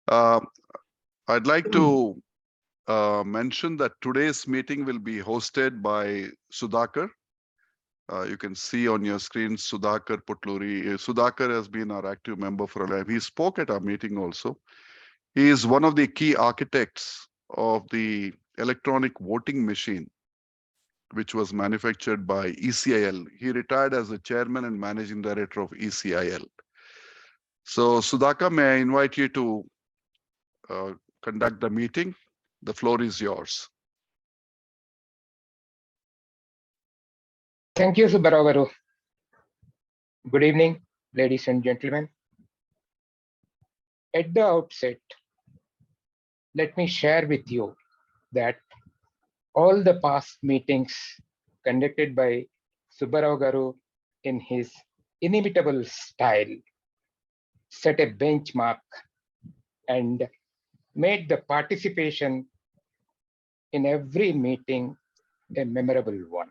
Uh, I'd like to mention that today's meeting will be hosted by Sudhakar. You can see on your screen Sudhakar Putluri. Sudhakar has been our active member for a while. He spoke at our meeting also. He is one of the key architects of the electronic voting machine, which was manufactured by ECIL. He retired as the chairman and managing director of ECIL. So Sudhakar, may I invite you to uh, conduct the meeting? The floor is yours. Thank you, Subbarao Garu. Good evening, ladies and gentlemen. At the outset, let me share with you that all the past meetings conducted by Subbarao Garu in his inimitable style set a benchmark and made the participation in every meeting a memorable one.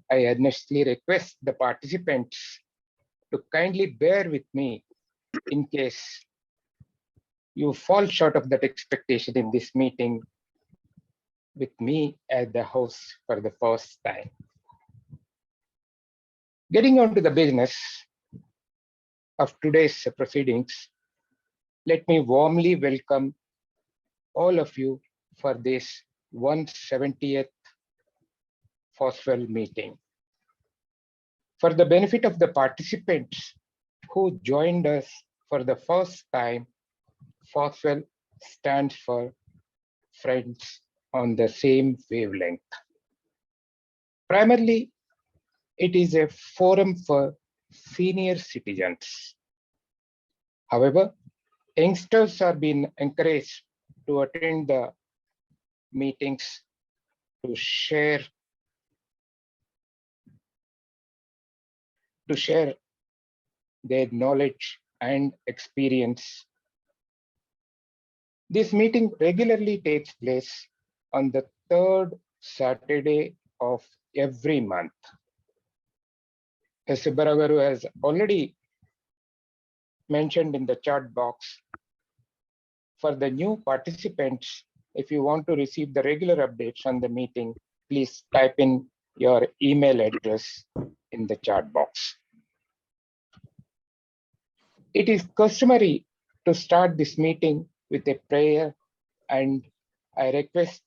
I earnestly request the participants to kindly bear with me in case you fall short of that expectation in this meeting with me as the host for the first time. Getting on to the business of today's proceedings, let me warmly welcome all of you for this 170th FOSWL meeting. For the benefit of the participants who joined us for the first time, FOSWL stands for Friends on the Same Wavelength. Primarily, it is a forum for senior citizens. However, youngsters are being encouraged to attend the meetings to share their knowledge and experience. This meeting regularly takes place on the third Saturday of every month. As Subbarao Garu has already mentioned in the chat box, for the new participants, if you want to receive the regular updates on the meeting, please type in your email address in the chat box. It is customary to start this meeting with a prayer, and I request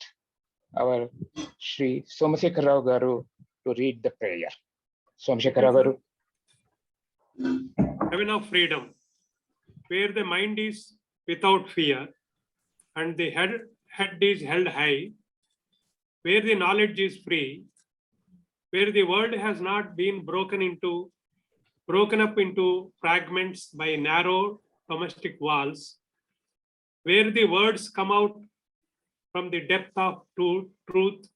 our Sri Somasekhar Rao Garu to read the prayer. Somasekhar Rao Garu. Heaven of freedom, where the mind is without fear and the head is held high, where the knowledge is free, where the world has not been broken up into fragments by narrow domestic walls, where the words come out from the depth of truth,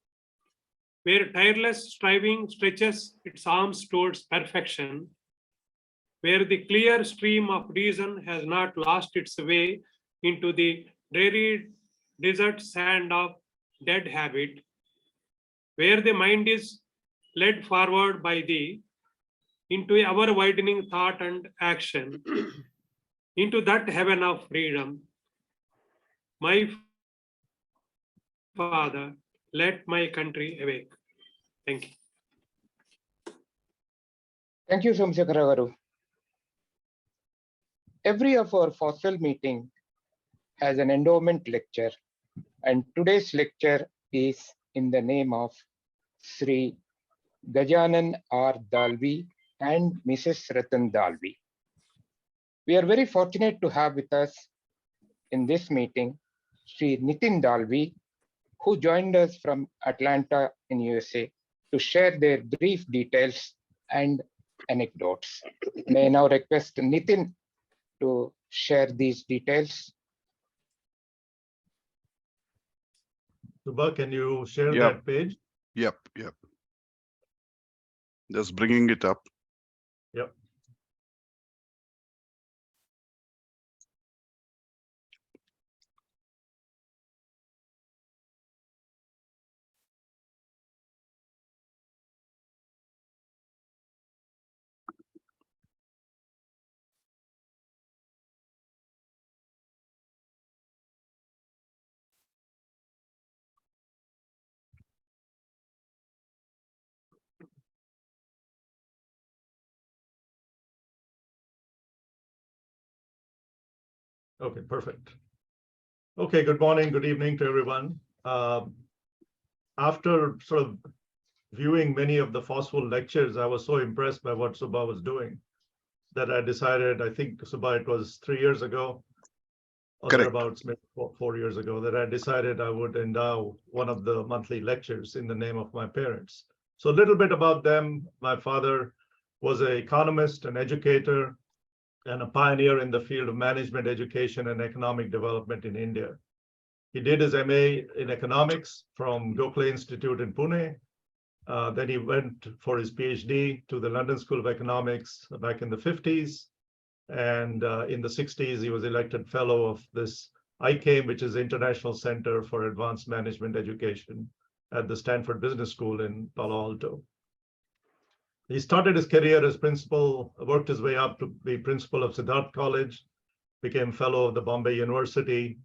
where tireless striving stretches its arms towards perfection, where the clear stream of reason has not lost its way into the dreary desert sand of dead habit, where the mind is led forward by thee into ever widening thought and action, into that heaven of freedom. My Father, let my country awake. Thank you. Thank you, Somasekhar Rao Garu. Every of our FOSWL meeting has an endowment lecture, and today's lecture is in the name of Sri Gajanan R. Dalvi and Mrs. Ratan Dalvi. We are very fortunate to have with us in this meeting Sri Nitin Dalvi, who joined us from Atlanta in USA to share their brief details and anecdotes. May I now request Nitin to share these details. Subha, can you share that page? Yep. Just bringing it up. Yep. Okay, perfect. Okay, good morning, good evening to everyone. After sort of viewing many of the FOSWL lectures, I was so impressed by what Subha was doing that I decided, I think Subha, it was 3 years ago, or Correct. thereabouts, maybe 4 years ago, that I decided I would endow one of the monthly lectures in the name of my parents. So a little bit about them. My father was an economist, an educator, and a pioneer in the field of management, education, and economic development in India. He did his MA in economics from Gokhale Institute in Pune. Then he went for his PhD to the London School of Economics back in the 50s. And in the 60s, he was elected fellow of this ICAME, which is International Center for Advanced Management Education at the Stanford Business School in Palo Alto. He started his career as principal, worked his way up to be principal of Siddharth College, became fellow of the Bombay University.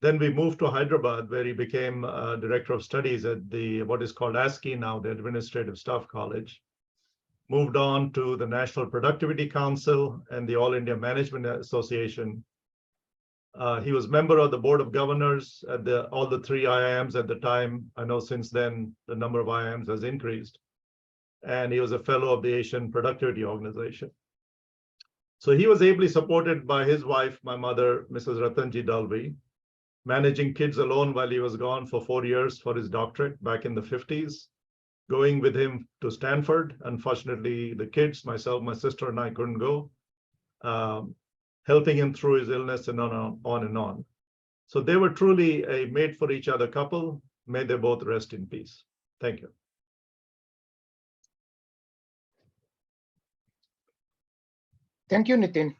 Then we moved to Hyderabad, where he became director of studies at the what is called ASCII now, the Administrative Staff College. Moved on to the National Productivity Council and the All India Management Association. He was member of the Board of Governors at all the 3 IIMs at the time. I know since then the number of IIMs has increased. And he was a fellow of the Asian Productivity Organization. So he was ably supported by his wife, my mother, Mrs. Ratan Dalvi, managing kids alone while he was gone for 4 years for his doctorate back in the 50s, going with him to Stanford. Unfortunately, the kids, myself, my sister, and I couldn't go, helping him through his illness and on and on. So they were truly a made for each other couple. May they both rest in peace. Thank you. Thank you, Nitin.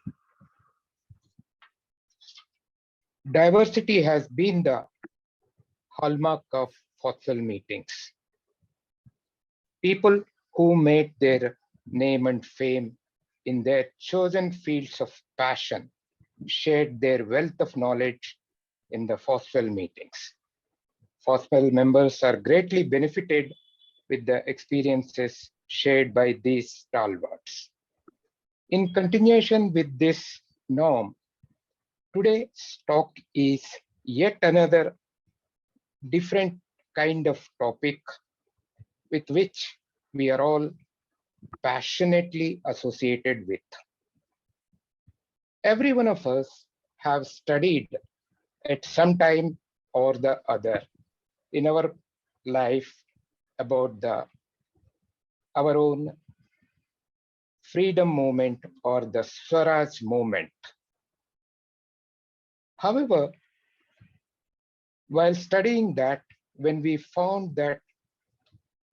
Diversity has been the hallmark of FOSWL meetings. People who made their name and fame in their chosen fields of passion shared their wealth of knowledge in the FOSWL meetings. FOSWL members are greatly benefited with the experiences shared by these stalwarts. In continuation with this norm, today's talk is yet another different kind of topic with which we are all passionately associated with. Every one of us have studied at some time or the other in our life about our own freedom movement or the Swaraj movement. However, while studying that, when we found that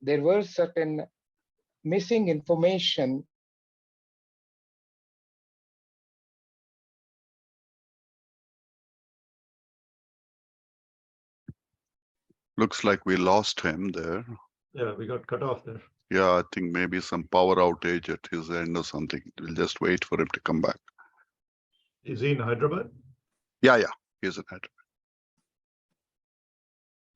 there were certain missing information, Looks like we lost him there. Yeah, we got cut off there. Yeah, I think maybe some power outage at his end or something. We'll just wait for him to come back. Is he in Hyderabad? Yeah, he's in Hyderabad.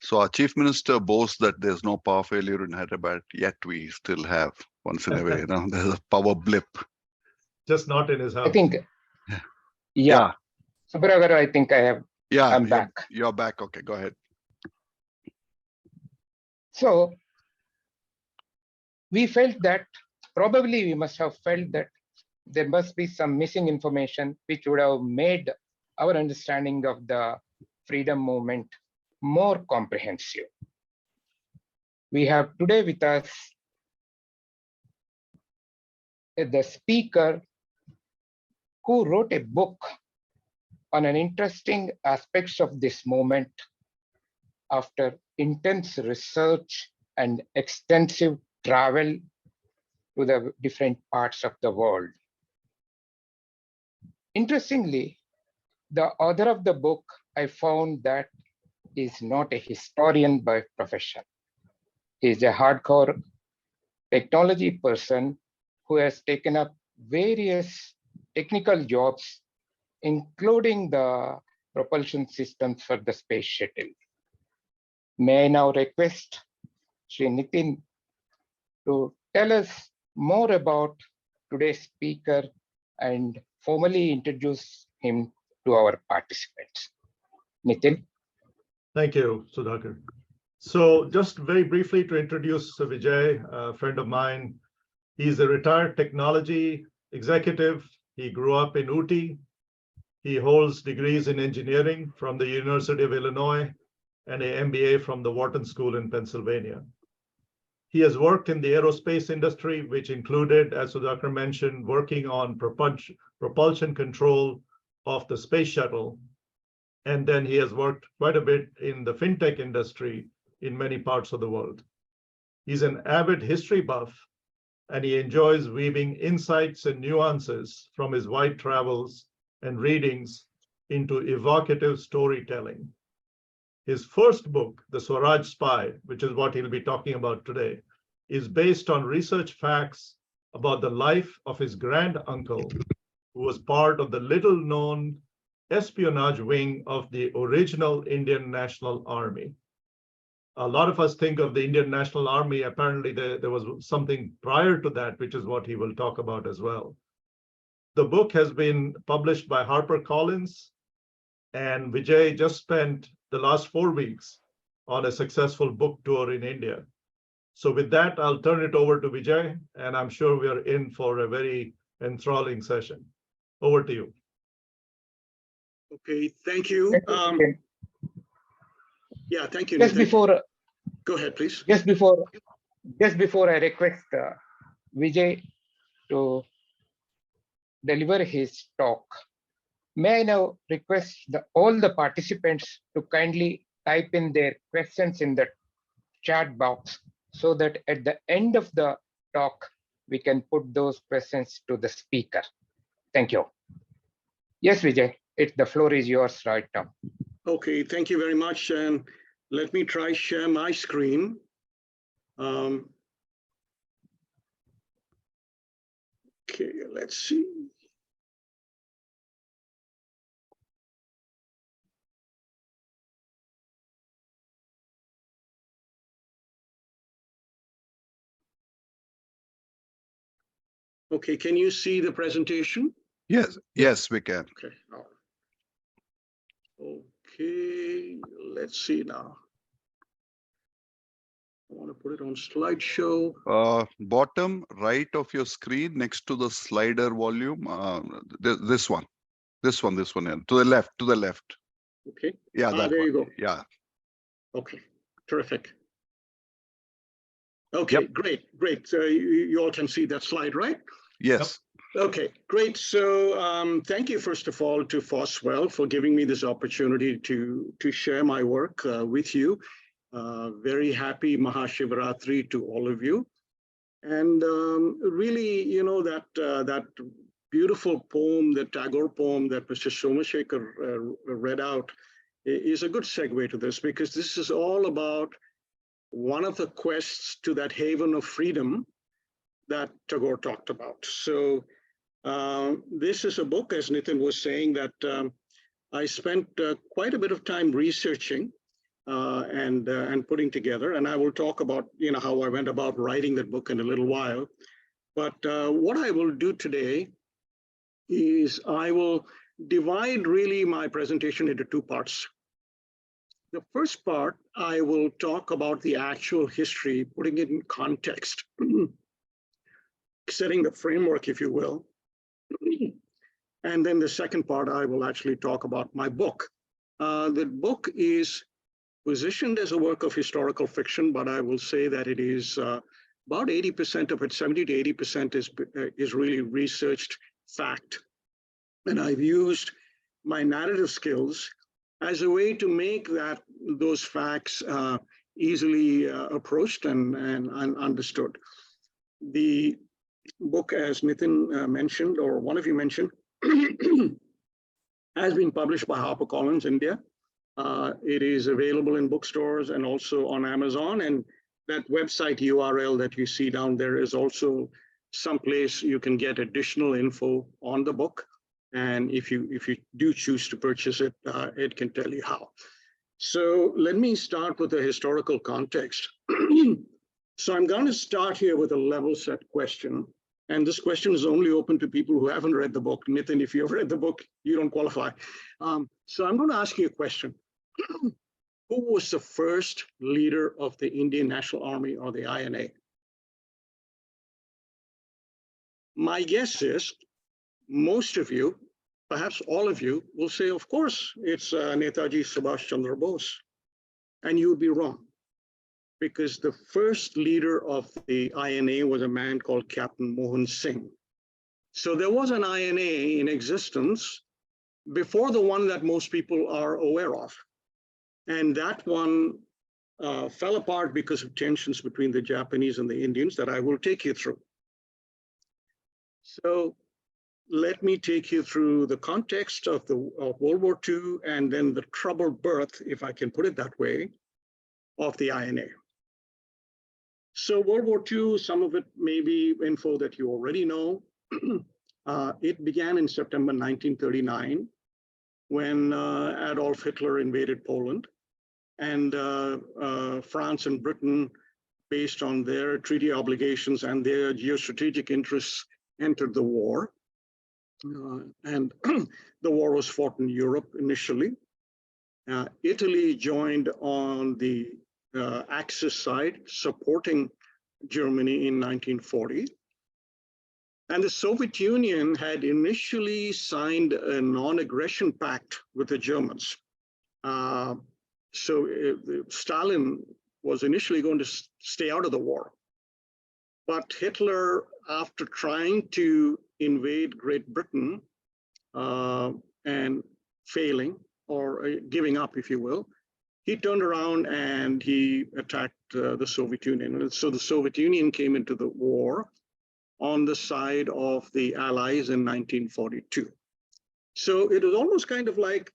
So our chief minister boasts that there's no power failure in Hyderabad, yet we still have once in a way, there's a power blip. Just not in his house. I think, yeah. Subragaru, I think I'm back. You're back. Okay, go ahead. So we felt that probably we must have felt that there must be some missing information which would have made our understanding of the freedom movement more comprehensive. We have today with us the speaker who wrote a book on an interesting aspects of this movement after intense research and extensive travel to the different parts of the world. Interestingly, the author of the book, I found that is not a historian by profession. He is a hardcore technology person who has taken up various technical jobs, including the propulsion systems for the space shuttle. May I now request Sri Nitin to tell us more about today's speaker and formally introduce him to our participants. Nitin? Thank you, Sudhakar. So just very briefly to introduce Vijay, a friend of mine. He's a retired technology executive. He grew up in Ooty. He holds degrees in engineering from the University of Illinois and an MBA from the Wharton School in Pennsylvania. He has worked in the aerospace industry, which included, as Sudhakar mentioned, working on propulsion control of the space shuttle. And then he has worked quite a bit in the FinTech industry in many parts of the world. He's an avid history buff, and he enjoys weaving insights and nuances from his wide travels and readings into evocative storytelling. His first book, The Swaraj Spy, which is what he'll be talking about today, is based on research facts about the life of his grand uncle, who was part of the little-known espionage wing of the original Indian National Army. A lot of us think of the Indian National Army. Apparently, there was something prior to that, which is what he will talk about as well. The book has been published by HarperCollins, and Vijay just spent the last 4 weeks on a successful book tour in India. So with that, I'll turn it over to Vijay, and I'm sure we are in for a very enthralling session. Over to you. Okay, thank you. Yeah, thank you. Just before, go ahead, please. Just before I request Vijay to deliver his talk, may I now request all the participants to kindly type in their questions in the chat box so that at the end of the talk, we can put those questions to the speaker. Thank you. Yes, Vijay, the floor is yours right now. Okay, thank you very much. And let me try share my screen. Okay, let's see. Okay, can you see the presentation? Yes, we can. Okay. Okay, let's see now. I want to put it on slideshow. Bottom right of your screen next to the slider volume, this one, yeah. To the left. Okay. Yeah, that there one. You go. Yeah. Okay, terrific. Okay, Yep. great. So you all can see that slide, right? Yes. Okay, great. So thank you, first of all, to FOSWL for giving me this opportunity to share my work with you. Very happy Mahashivaratri to all of you. And really, you know, that beautiful poem, the Tagore poem that Mr. Somashekar read out is a good segue to this, because this is all about one of the quests to that haven of freedom that Tagore talked about. So this is a book, as Nitin was saying, that I spent quite a bit of time researching and putting together. And I will talk about, you know, how I went about writing that book in a little while. But what I will do today is I will divide really my presentation into two parts. The first part, I will talk about the actual history, putting it in context, setting the framework, if you will. And then the second part, I will actually talk about my book. The book is positioned as a work of historical fiction, but I will say that it is about 80% of it, 70 to 80% is really researched fact. And I've used my narrative skills as a way to make those facts easily approached and understood. The book, as Nitin mentioned, or one of you mentioned, has been published by HarperCollins India. It is available in bookstores and also on Amazon. And that website URL that you see down there is also someplace you can get additional info on the book. And if you do choose to purchase it, it can tell you how. So let me start with the historical context. So I'm going to start here with a level set question. And this question is only open to people who haven't read the book. Nitin, if you've read the book, you don't qualify. So I'm going to ask you a question. Who was the first leader of the Indian National Army, or the INA? My guess is most of you, perhaps all of you, will say, of course, it's Netaji Subhash Chandra Bose. And you would be wrong, because the first leader of the INA was a man called Captain Mohan Singh. So there was an INA in existence before the one that most people are aware of. And that one fell apart because of tensions between the Japanese and the Indians that I will take you through. So let me take you through the context of World War II, and then the troubled birth, if I can put it that way, of the INA. So World War II, some of it may be info that you already know. It began in September 1939, when Adolf Hitler invaded Poland, and France and Britain, based on their treaty obligations and their geostrategic interests, entered the war. And the war was fought in Europe initially. Italy joined on the Axis side, supporting Germany in 1940. And the Soviet Union had initially signed a non-aggression pact with the Germans. So Stalin was initially going to stay out of the war. But Hitler, after trying to invade Great Britain and failing, or giving up, if you will, he turned around and he attacked the Soviet Union. And so the Soviet Union came into the war on the side of the Allies in 1942. So it was almost kind of like,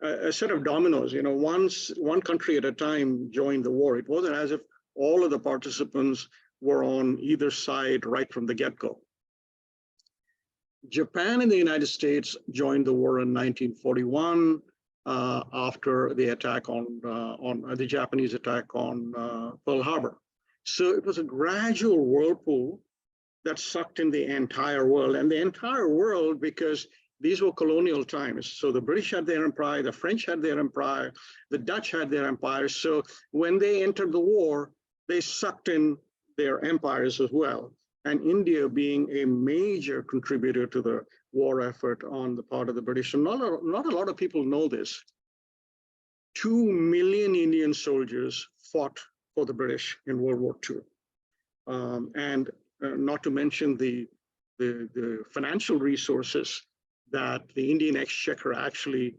a set of dominoes, one country at a time joined the war. It wasn't as if all of the participants were on either side right from the get-go. Japan and the United States joined the war in 1941 after the attack on the Japanese attack on Pearl Harbor. So it was a gradual whirlpool that sucked in the entire world, and the entire world, because these were colonial times. So the British had their empire, the French had their empire, the Dutch had their empires. So when they entered the war, they sucked in their empires as well. And India being a major contributor to the war effort on the part of the British. And not a lot of people know this. 2 million Indian soldiers fought for the British in World War II. And not to mention the financial resources that the Indian Exchequer actually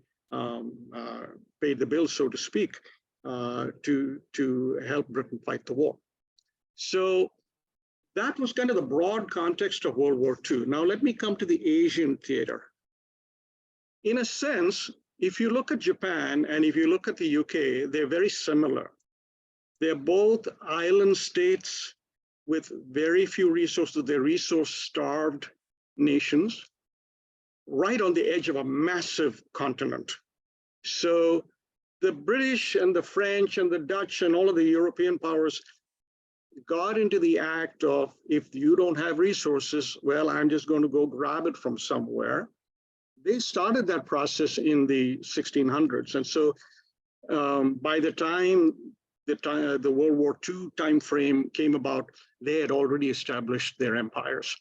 paid the bill, so to speak, to help Britain fight the war. So that was kind of the broad context of World War II. Now let me come to the Asian theater. In a sense, if you look at Japan and if you look at the UK, they're very similar. They're both island states with very few resources. They're resource-starved nations, right on the edge of a massive continent. So the British and the French and the Dutch and all of the European powers got into the act of, if you don't have resources, well, I'm just going to go grab it from somewhere. They started that process in the 1600s. And so by the time the World War II timeframe came about, they had already established their empires.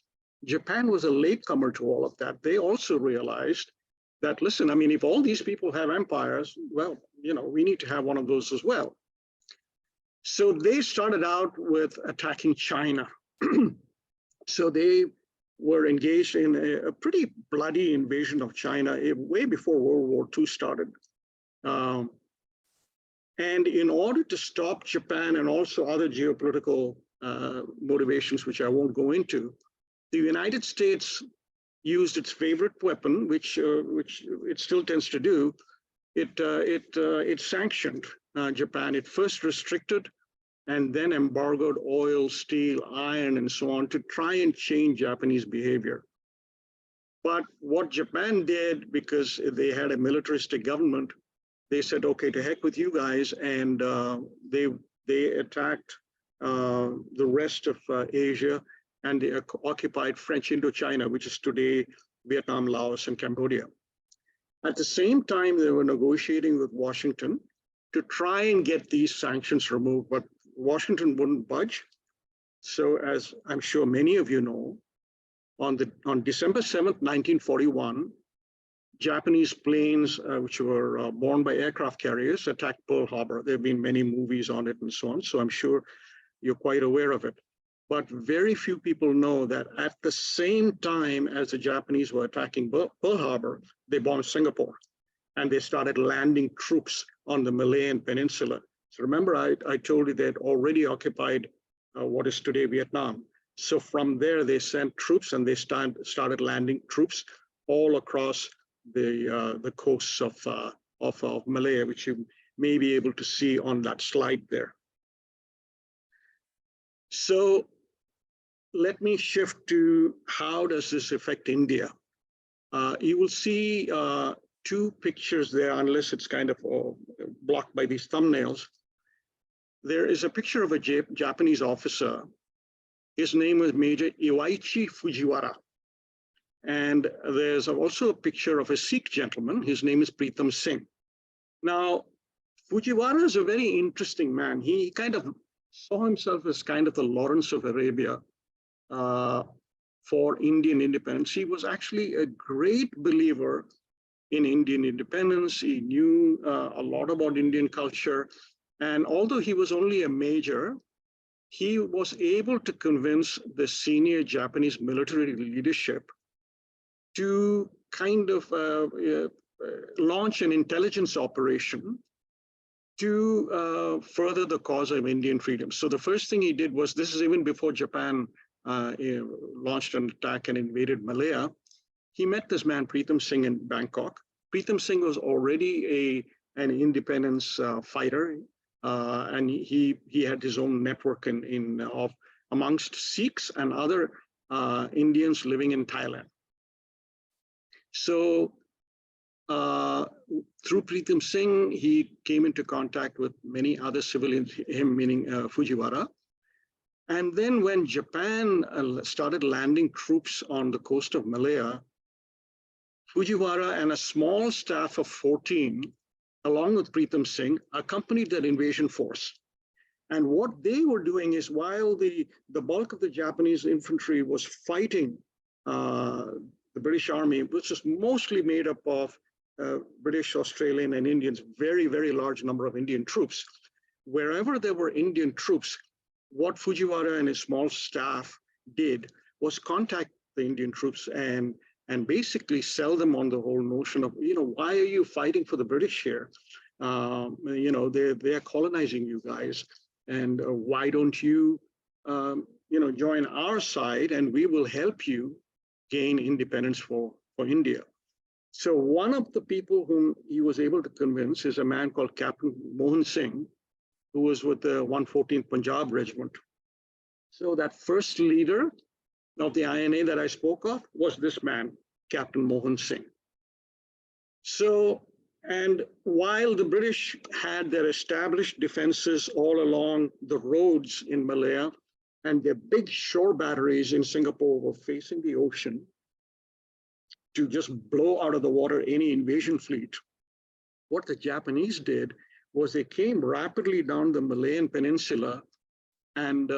Japan was a latecomer to all of that. They also realized that, listen, I mean, if all these people have empires, well, we need to have one of those as well. So they started out with attacking China. So they were engaged in a pretty bloody invasion of China way before World War II started. And in order to stop Japan and also other geopolitical motivations, which I won't go into, the United States used its favorite weapon, which it still tends to do. It sanctioned Japan. It first restricted and then embargoed oil, steel, iron, and so on to try and change Japanese behavior. But what Japan did, because they had a militaristic government, they said, okay, to heck with you guys, and they attacked the rest of Asia, and they occupied French Indochina, which is today Vietnam, Laos, and Cambodia. At the same time, they were negotiating with Washington to try and get these sanctions removed, but Washington wouldn't budge. So as I'm sure many of you know, on December 7th, 1941, Japanese planes, which were borne by aircraft carriers, attacked Pearl Harbor. There have been many movies on it and so on, so I'm sure you're quite aware of it. But very few people know that at the same time as the Japanese were attacking Pearl Harbor, they bombed Singapore, and they started landing troops on the Malayan Peninsula. So remember, I told you they had already occupied what is today Vietnam. So from there, they sent troops, and they started landing troops all across the coasts of Malaya, which you may be able to see on that slide there. So let me shift to how does this affect India? You will see two pictures there, unless it's kind of blocked by these thumbnails. There is a picture of a Japanese officer. His name was Major Iwaichi Fujiwara. And there's also a picture of a Sikh gentleman. His name is Pritam Singh. Now, Fujiwara is a very interesting man. He kind of saw himself as kind of the Lawrence of Arabia for Indian independence. He was actually a great believer in Indian independence. He knew a lot about Indian culture. And although he was only a major, he was able to convince the senior Japanese military leadership to kind of launch an intelligence operation to further the cause of Indian freedom. So the first thing he did was, this is even before Japan launched an attack and invaded Malaya. He met this man, Pritam Singh, in Bangkok. Pritam Singh was already an independence fighter, and he had his own network of amongst Sikhs and other Indians living in Thailand. So through Pritam Singh, he came into contact with many other civilians, him meaning Fujiwara. And then when Japan started landing troops on the coast of Malaya, Fujiwara and a small staff of 14, along with Pritam Singh, accompanied that invasion force. And what they were doing is, while the bulk of the Japanese infantry was fighting the British Army, which is mostly made up of British, Australian, and Indians, very, very large number of Indian troops. Wherever there were Indian troops, what Fujiwara and his small staff did was contact the Indian troops and basically sell them on the whole notion of, why are you fighting for the British here? They're colonizing you guys, and why don't you, join our side, and we will help you gain independence for India. So one of the people whom he was able to convince is a man called Captain Mohan Singh, who was with the 114th Punjab Regiment. So that first leader of the INA that I spoke of was this man, Captain Mohan Singh. So, and while the British had their established defenses all along the roads in Malaya, and their big shore batteries in Singapore were facing the ocean to just blow out of the water any invasion fleet, what the Japanese did was they came rapidly down the Malayan Peninsula, and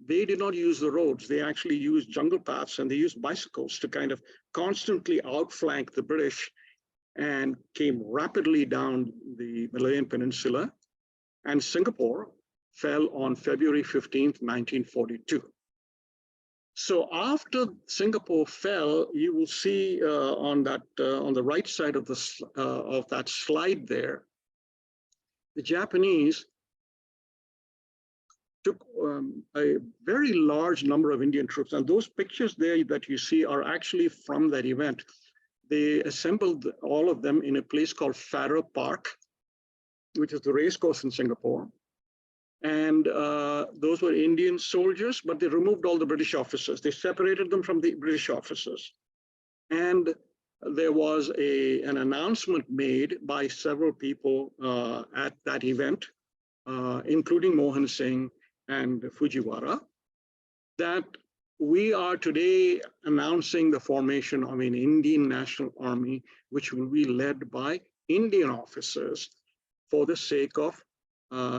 they did not use the roads. They actually used jungle paths, and they used bicycles to kind of constantly outflank the British, and came rapidly down the Malayan Peninsula. And Singapore fell on February 15th, 1942. So after Singapore fell, you will see on the right side of that slide there, the Japanese took a very large number of Indian troops. And those pictures there that you see are actually from that event. They assembled all of them in a place called Farrer Park, which is the racecourse in Singapore. And those were Indian soldiers, but they removed all the British officers. They separated them from the British officers. And there was an announcement made by several people at that event, including Mohan Singh and Fujiwara, that we are today announcing the formation of an Indian National Army, which will be led by Indian officers for the sake of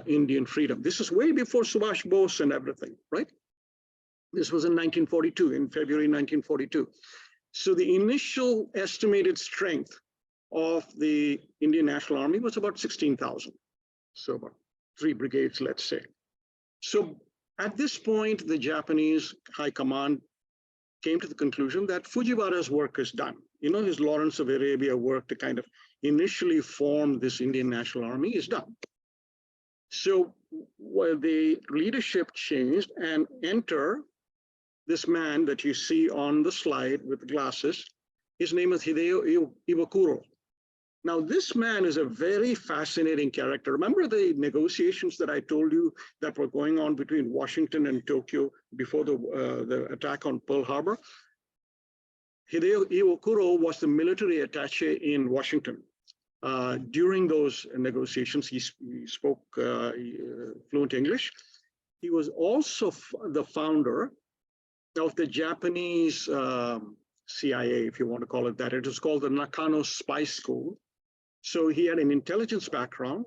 Indian freedom. This is way before Subhash Bose and everything, right? This was in 1942, in February 1942. So the initial estimated strength of the Indian National Army was about 16,000. So about 3 brigades, let's say. So at this point, the Japanese High Command came to the conclusion that Fujiwara's work is done. You know, his Lawrence of Arabia work to kind of initially form this Indian National Army is done. So while the leadership changed and enter this man that you see on the slide with glasses, his name is Hideo Iwakuro. Now, this man is a very fascinating character. Remember the negotiations that I told you that were going on between Washington and Tokyo before the attack on Pearl Harbor? Hideo Iwakuro was the military attaché in Washington. During those negotiations, he spoke fluent English. He was also the founder of the Japanese CIA, if you want to call it that. It was called the Nakano Spy School. So he had an intelligence background,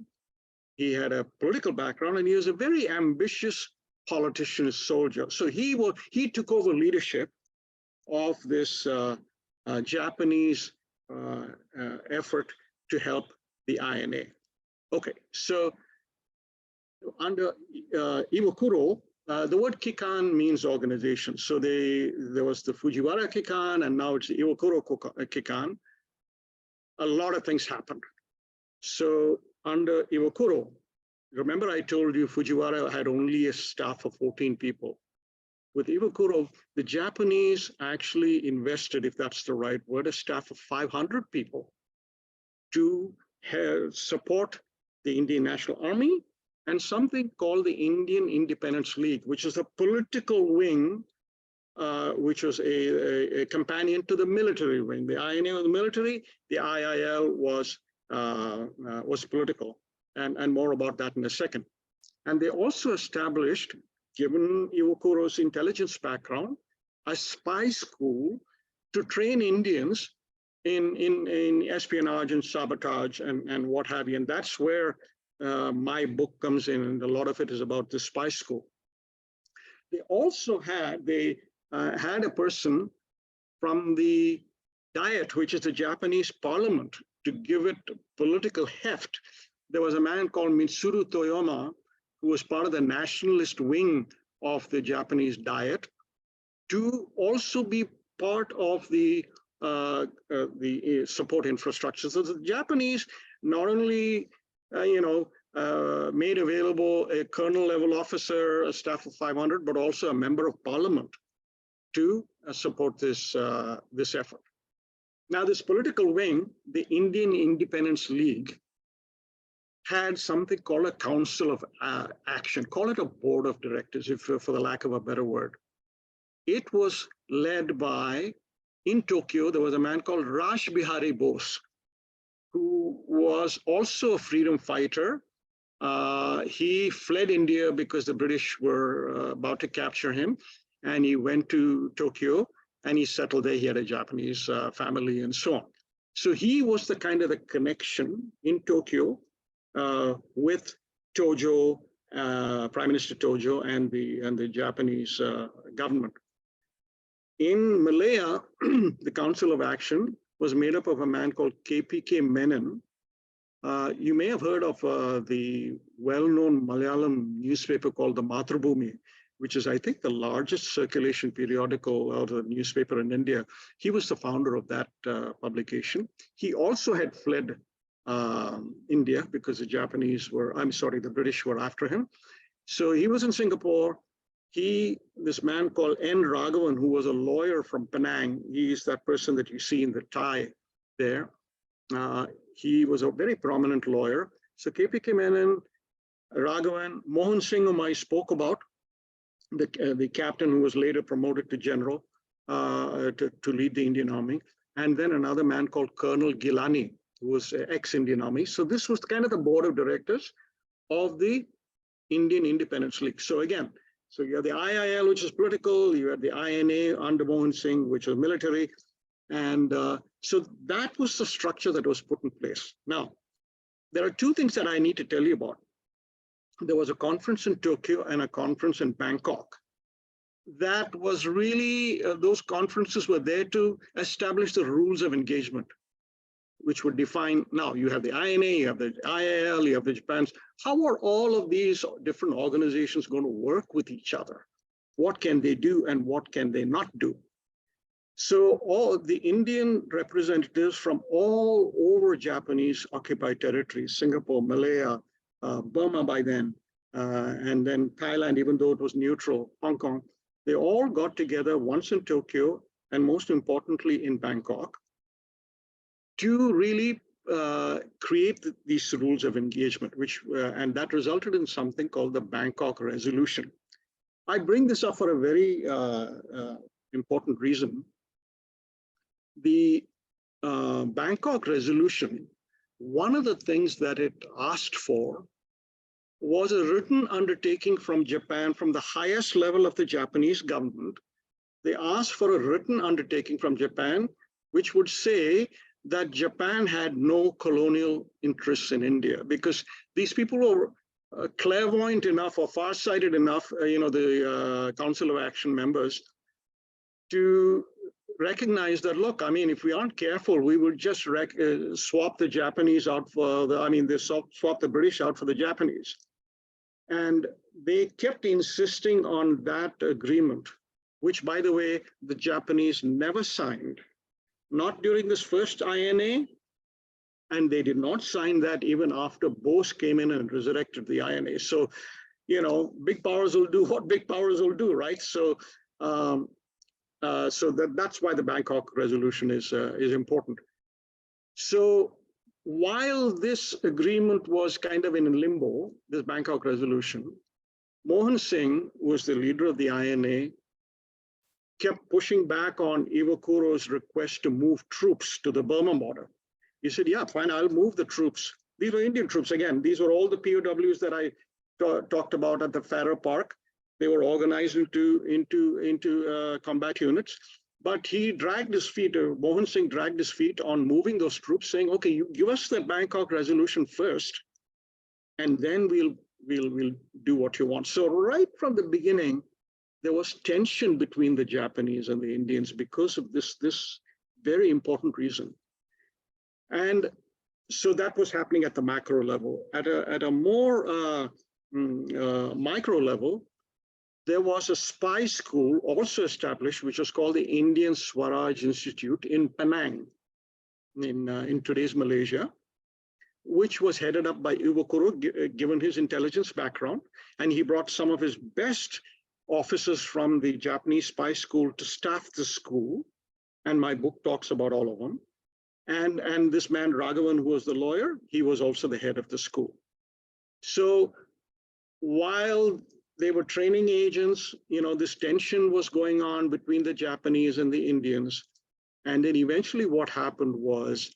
he had a political background, and he was a very ambitious politician, soldier. So he took over leadership of this Japanese effort to help the INA. Okay, so under Iwakuro, the word Kikan means organization. So there was the Fujiwara Kikan, and now it's the Iwakuro Kikan. A lot of things happened. So under Iwakuro, remember I told you Fujiwara had only a staff of 14 people. With Iwakuro, the Japanese actually invested, if that's the right word, a staff of 500 people to support the Indian National Army and something called the Indian Independence League, which is a political wing, which was a companion to the military wing. The INA was the military, the IIL was political, and more about that in a second. And they also established, given Iwakuro's intelligence background, a spy school to train Indians in espionage and sabotage and what have you. And that's where my book comes in, and a lot of it is about the spy school. They also had a person from the Diet, which is the Japanese parliament, to give it political heft. There was a man called Mitsuru Toyama, who was part of the nationalist wing of the Japanese Diet, to also be part of the support infrastructure. So the Japanese not only, made available a colonel level officer, a staff of 500, but also a member of parliament to support this effort. Now, this political wing, the Indian Independence League, had something called a Council of Action, call it a board of directors, if for the lack of a better word. It was led by, in Tokyo, there was a man called Rash Bihari Bose, who was also a freedom fighter. He fled India because the British were about to capture him, and he went to Tokyo and he settled there. He had a Japanese family and so on. So he was the kind of the connection in Tokyo with Tojo, Prime Minister Tojo, and the Japanese government. In Malaya, the Council of Action was made up of a man called KPK Menon. You may have heard of the well-known Malayalam newspaper called the Mathrubhumi, which is, I think, the largest circulation periodical or the newspaper in India. He was the founder of that publication. He also had fled India because the British were after him. So he was in Singapore. This man called N. Raghavan, who was a lawyer from Penang, he's that person that you see in the tie there. He was a very prominent lawyer. So KPK Menon, Raghavan, Mohan Singh, whom I spoke about, the captain who was later promoted to general to lead the Indian Army, and then another man called Colonel Gilani, who was ex-Indian Army. So this was kind of the board of directors of the Indian Independence League. So again, So you have the IIL, which is political, you have the INA under Mohan Singh, which is military. And so that was the structure that was put in place. Now, there are two things that I need to tell you about. There was a conference in Tokyo and a conference in Bangkok. That was really, those conferences were there to establish the rules of engagement, which would define, now you have the INA, you have the IIL, you have the Japan's. How are all of these different organizations going to work with each other? What can they do and what can they not do? So all the Indian representatives from all over Japanese occupied territories, Singapore, Malaya, Burma by then, and then Thailand, even though it was neutral, Hong Kong, they all got together once in Tokyo and most importantly in Bangkok to really create these rules of engagement, which and that resulted in something called the Bangkok Resolution. I bring this up for a very important reason. The Bangkok Resolution, one of the things that it asked for was a written undertaking from Japan, from the highest level of the Japanese government. They asked for a written undertaking from Japan, which would say that Japan had no colonial interests in India, because these people were clairvoyant enough or farsighted enough, the Council of Action members, to recognize that, look, I mean, if we aren't careful, we will just swap the Japanese out for they swap the British out for the Japanese. And they kept insisting on that agreement, which, by the way, the Japanese never signed, not during this first INA, and they did not sign that even after Bose came in and resurrected the INA. So, big powers will do what big powers will do, right? So, that's why the Bangkok Resolution is important. So while this agreement was kind of in limbo, this Bangkok Resolution, Mohan Singh was the leader of the INA, kept pushing back on Iwakuro's request to move troops to the Burma border. He said, yeah, fine, I'll move the troops. These were Indian troops. Again, these were all the POWs that I talked about at the Farrer Park. They were organized into combat units, but he dragged his feet, Mohan Singh dragged his feet on moving those troops, saying, okay, you give us the Bangkok Resolution first, and then we'll do what you want. So right from the beginning, there was tension between the Japanese and the Indians because of this very important reason. And so that was happening at the macro level. At a more micro level, there was a spy school also established, which was called the Indian Swaraj Institute in Penang, in today's Malaysia, which was headed up by Iwakuro, given his intelligence background. And he brought some of his best officers from the Japanese spy school to staff the school. And my book talks about all of them. And this man, Raghavan, who was the lawyer, he was also the head of the school. So while they were training agents, this tension was going on between the Japanese and the Indians. And then eventually what happened was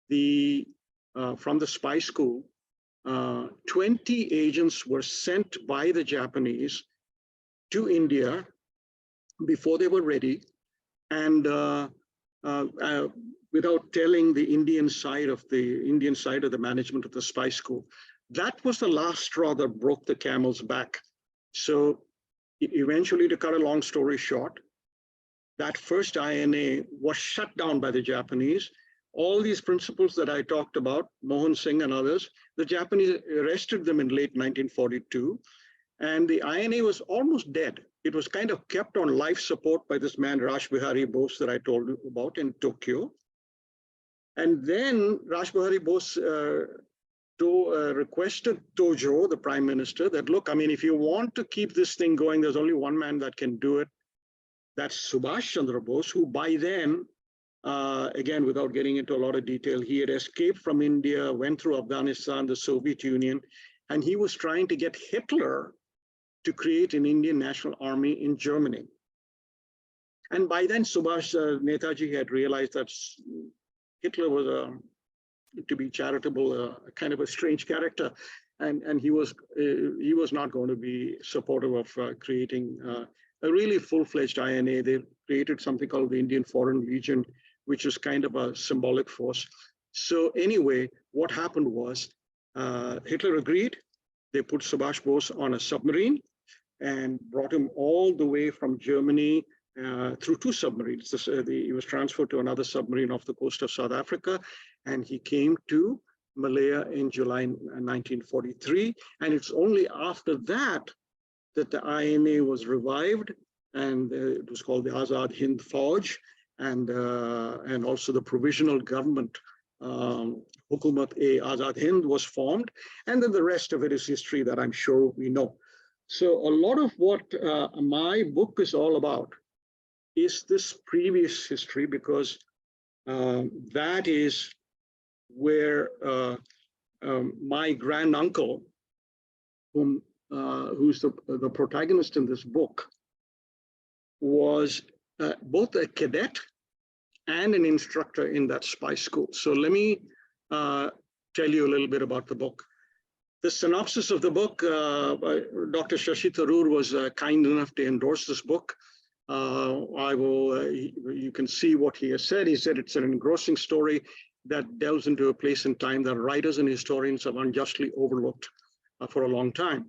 from the spy school, 20 agents were sent by the Japanese to India before they were ready, and without telling the Indian side of the management of the spy school. That was the last straw that broke the camel's back. So eventually, to cut a long story short, that first INA was shut down by the Japanese. All these principles that I talked about, Mohan Singh and others, the Japanese arrested them in late 1942, and the INA was almost dead. It was kind of kept on life support by this man, Rash Bihari Bose, that I told you about in Tokyo. And then Rash Bihari Bose requested Tojo, the prime minister, that, look, I mean, if you want to keep this thing going, there's only one man that can do it. That's Subhash Chandra Bose, who by then, again, without getting into a lot of detail, he had escaped from India, went through Afghanistan, the Soviet Union, and he was trying to get Hitler to create an Indian National Army in Germany. And by then, Subhash Netaji had realized that Hitler was to be charitable, kind of a strange character. and he was not going to be supportive of creating a really full-fledged INA. They created something called the Indian Foreign Legion, which is kind of a symbolic force. So anyway, what happened was Hitler agreed. They put Subhash Bose on a submarine and brought him all the way from Germany through 2 submarines. He was transferred to another submarine off the coast of South Africa, and he came to Malaya in July 1943. And it's only after that that the INA was revived, and it was called the Azad Hind Fauj, and also the provisional government, Hukumat-e-Azad Hind, was formed. And then the rest of it is history that I'm sure we know. So a lot of what my book is all about is this previous history, because that is where my granduncle, who's the protagonist in this book, was both a cadet and an instructor in that spy school. So let me tell you a little bit about the book. The synopsis of the book, Dr. Shashi Tharoor was kind enough to endorse this book. You can see what he has said. He said it's an engrossing story that delves into a place in time that writers and historians have unjustly overlooked for a long time.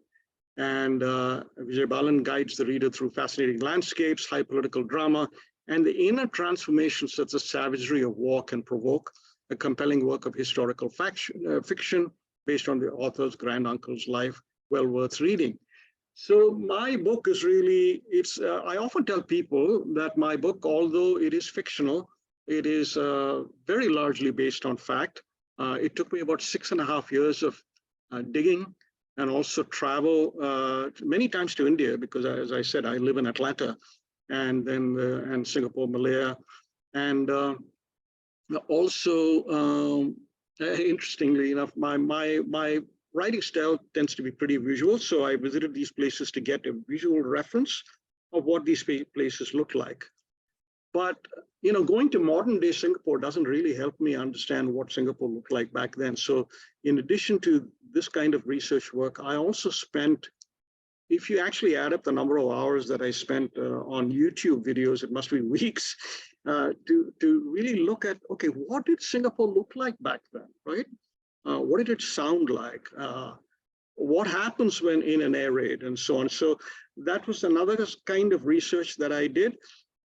And Vijay Balan guides the reader through fascinating landscapes, high political drama, and the inner transformations that the savagery of war can provoke, a compelling work of historical fiction based on the author's granduncle's life, well worth reading. So my book is really, I often tell people that my book, although it is fictional, it is very largely based on fact. It took me about 6.5 years of digging and also travel many times to India, because as I said, I live in Atlanta, and then and Singapore, Malaya, and also interestingly enough, my writing style tends to be pretty visual. So I visited these places to get a visual reference of what these places look like. But going to modern day Singapore doesn't really help me understand what Singapore looked like back then. So in addition to this kind of research work, I also spent, if you actually add up the number of hours that I spent on YouTube videos, it must be weeks, to really look at, okay, what did Singapore look like back then, right? What did it sound like? What happens when in an air raid and so on? So that was another kind of research that I did.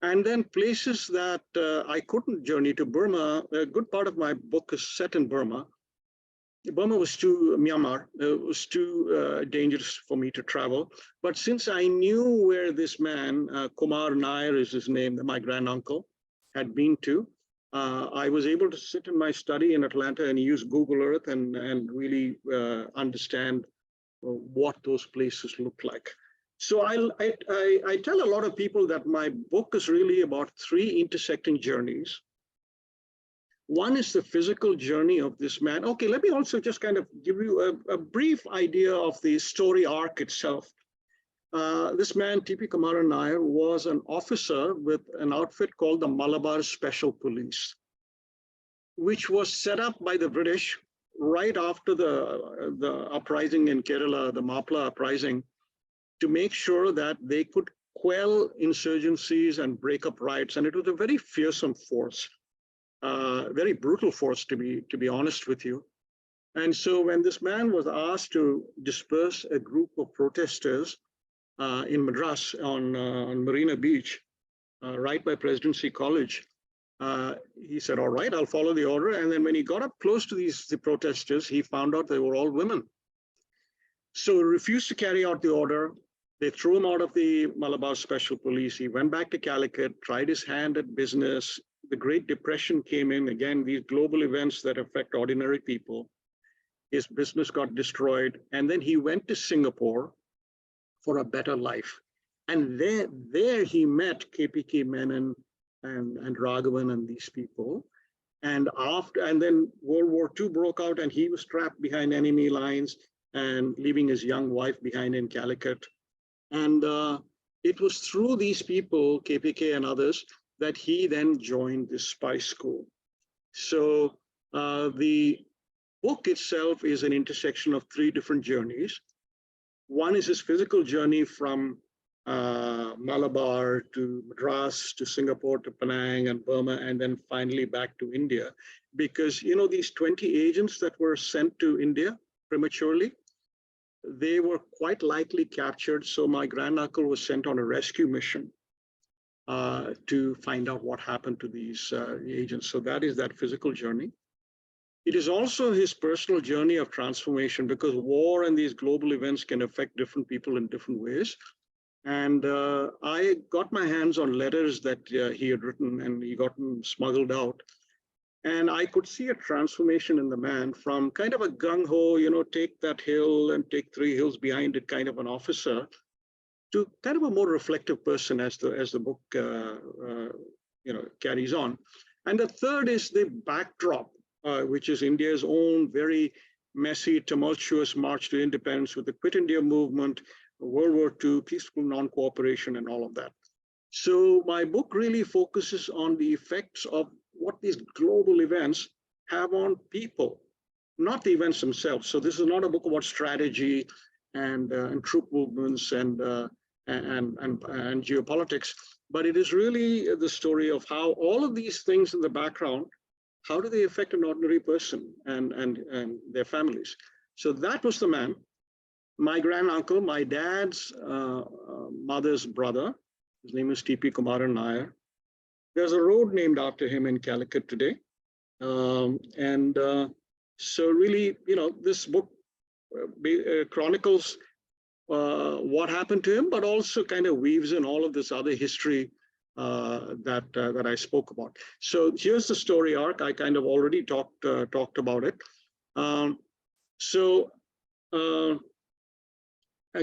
And then places that I couldn't journey to. Burma, a good part of my book is set in Burma. Burma was Myanmar, it was too dangerous for me to travel. But since I knew where this man, Kumar Nair is his name, my granduncle, had been to, I was able to sit in my study in Atlanta and use Google Earth and really understand what those places look like. So I tell a lot of people that my book is really about 3 intersecting journeys. One is the physical journey of this man. Okay, let me also just kind of give you a brief idea of the story arc itself. This man, T.P. Kumaran Nair, was an officer with an outfit called the Malabar Special Police, which was set up by the British right after the uprising in Kerala, the Mapla uprising, to make sure that they could quell insurgencies and break up riots. And it was a very fearsome force, very brutal force, to be honest with you. And so when this man was asked to disperse a group of protesters in Madras on Marina Beach, right by Presidency College, he said, all right, I'll follow the order. And then when he got up close to the protesters, he found out they were all women. So he refused to carry out the order. They threw him out of the Malabar Special Police. He went back to Calicut, tried his hand at business. The Great Depression came in, again, these global events that affect ordinary people. His business got destroyed. And then he went to Singapore for a better life. And there he met KPK Menon and Raghavan and these people. And then World War II broke out and he was trapped behind enemy lines and leaving his young wife behind in Calicut. And it was through these people, KPK and others, that he then joined this spy school. So the book itself is an intersection of 3 different journeys. One is his physical journey from Malabar to Madras to Singapore to Penang and Burma, and then finally back to India. Because, you know, these 20 agents that were sent to India prematurely, they were quite likely captured. So my granduncle was sent on a rescue mission to find out what happened to these agents. So that is that physical journey. It is also his personal journey of transformation, because war and these global events can affect different people in different ways. And I got my hands on letters that he had written, and he got them smuggled out. And I could see a transformation in the man from kind of a gung-ho, you know, take that hill and take 3 hills behind it kind of an officer, to kind of a more reflective person as the book you know, carries on. And the third is the backdrop, which is India's own very messy, tumultuous march to independence with the Quit India movement, World War II, peaceful non-cooperation, and all of that. So my book really focuses on the effects of what these global events have on people, not the events themselves. So this is not a book about strategy and troop movements and geopolitics, but it is really the story of how all of these things in the background, how do they affect an ordinary person and their families? So that was the man. My granduncle, my dad's mother's brother, his name is T.P. Kumaran Nair. There's a road named after him in Calicut today. So really, you know, this book chronicles what happened to him, but also kind of weaves in all of this other history that I spoke about. So here's the story arc. I kind of already talked about it.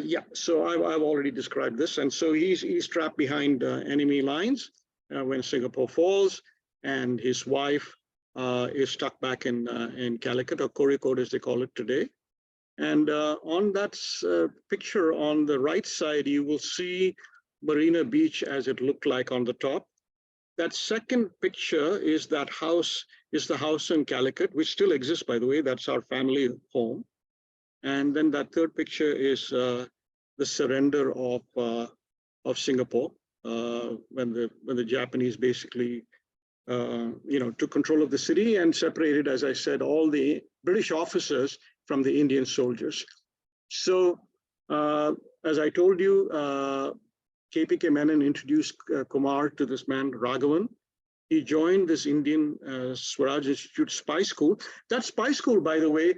Yeah, so I've already described this. And so he's trapped behind enemy lines when Singapore falls, and his wife is stuck back in Calicut, or Kozhikode as they call it today. And on that picture on the right side, you will see Marina Beach as it looked like on the top. That second picture is the house in Calicut, which still exists, by the way. That's our family home. And then that third picture is the surrender of Singapore when the Japanese basically took control of the city and separated, as I said, all the British officers from the Indian soldiers. So as I told you, KPK Menon introduced Kumar to this man, Raghavan. He joined this Indian Swaraj Institute spy school. That spy school, by the way,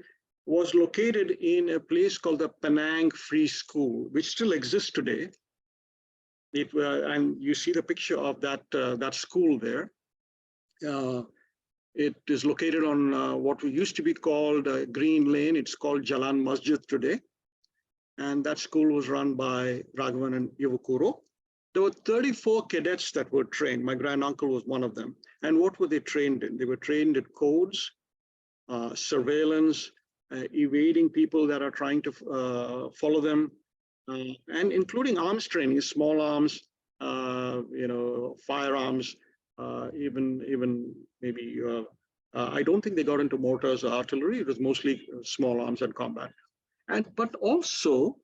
was located in a place called the Penang Free School, which still exists today. And you see the picture of that school there. It is located on what we used to be called Green Lane. It's called Jalan Masjid today. And that school was run by Raghavan and Ivukuro. There were 34 cadets that were trained. My granduncle was one of them. And what were they trained in? They were trained in codes, surveillance, evading people that are trying to follow them, and including arms training, small arms, firearms, even maybe, I don't think they got into mortars or artillery. It was mostly small arms and combat. But also,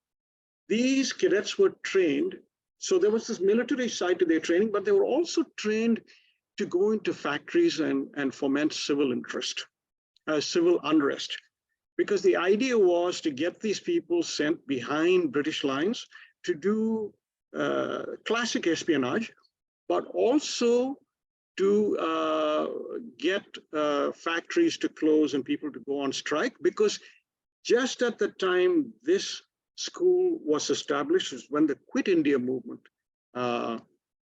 these cadets were trained. So there was this military side to their training, but they were also trained to go into factories and foment civil interest, civil unrest. Because the idea was to get these people sent behind British lines to do classic espionage, but also to get factories to close and people to go on strike. Because just at the time this school was established is when the Quit India movement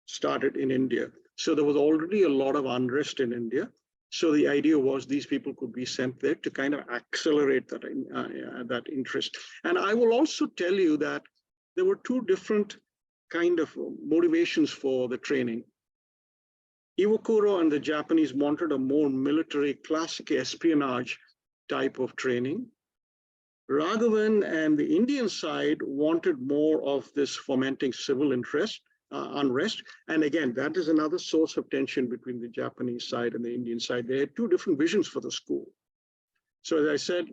started in India. So there was already a lot of unrest in India. So the idea was these people could be sent there to kind of accelerate that interest. And I will also tell you that there were two different kind of motivations for the training. Iwakuro and the Japanese wanted a more military, classic espionage type of training. Raghavan and the Indian side wanted more of this fomenting civil interest, unrest. And again, that is another source of tension between the Japanese side and the Indian side. They had two different visions for the school. So as I said,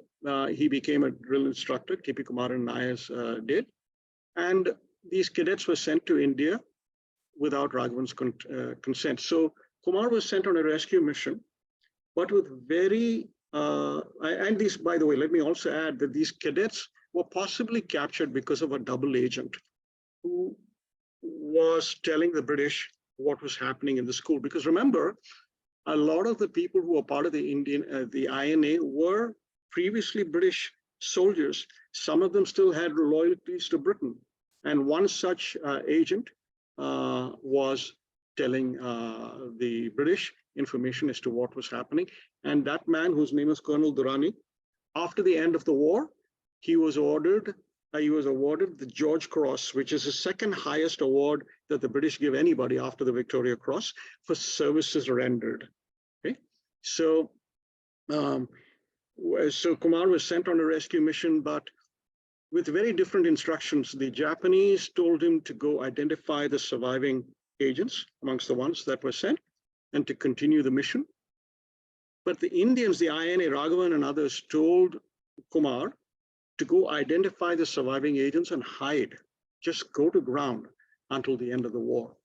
he became a drill instructor, KP Kumar and Nayas did. And these cadets were sent to India without Raghavan's consent. So Kumar was sent on a rescue mission, but with very, and these, by the way, let me also add that these cadets were possibly captured because of a double agent who was telling the British what was happening in the school. Because remember, a lot of the people who were part of the the INA were previously British soldiers. Some of them still had loyalties to Britain. And one such agent was telling the British information as to what was happening. And that man, whose name is Colonel Durrani, after the end of the war, he was awarded the George Cross, which is the second highest award that the British give anybody after the Victoria Cross for services rendered. Okay, so so Kumar was sent on a rescue mission, but with very different instructions. The Japanese told him to go identify the surviving agents amongst the ones that were sent and to continue the mission. But the Indians, the INA, Raghavan and others told Kumar to go identify the surviving agents and hide, just go to ground until the end of the war.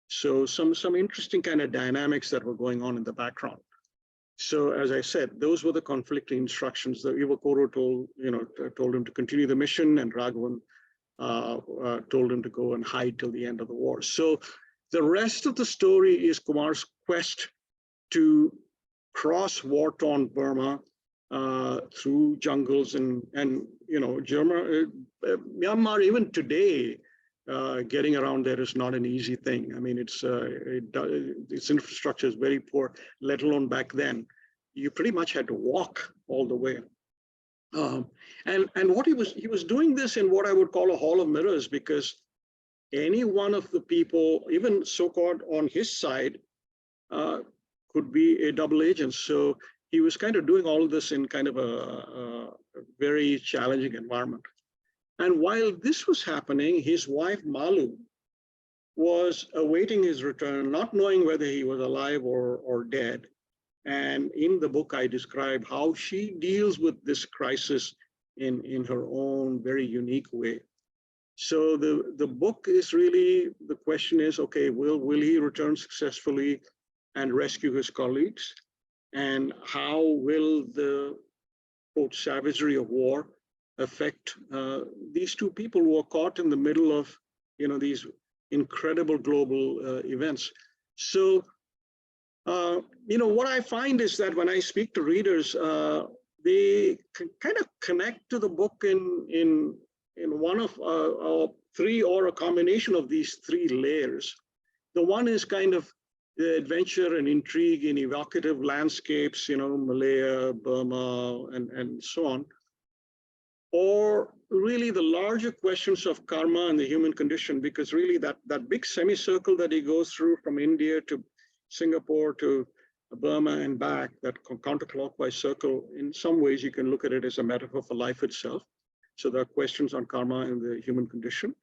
So some interesting kind of dynamics that were going on in the background. So as I said, those were the conflicting instructions that Ivakoro told him to continue the mission, and Raghavan told him to go and hide till the end of the war. So the rest of the story is Kumar's quest to cross war-torn Burma through jungles and Myanmar. Even today, getting around there is not an easy thing. I mean, its infrastructure is very poor, let alone back then. You pretty much had to walk all the way. And what he was doing this in what I would call a hall of mirrors, because any one of the people, even so-called on his side, could be a double agent. So he was kind of doing all of this in kind of a very challenging environment. And while this was happening, his wife Malu was awaiting his return, not knowing whether he was alive or dead. And in the book, I describe how she deals with this crisis in her own very unique way. So the book is really, the question is, okay, will he return successfully and rescue his colleagues? And how will the, quote, savagery of war affect these two people who are caught in the middle of, these incredible global events? So, what I find is that when I speak to readers, they kind of connect to the book in one of three, or a combination of these three layers. The one is kind of the adventure and intrigue in evocative landscapes, Malaya, Burma, and so on. Or really the larger questions of karma and the human condition, because really that big semicircle that he goes through from India to Singapore to Burma and back, that counterclockwise circle, in some ways you can look at it as a metaphor for life itself. So there are questions on karma and the human condition.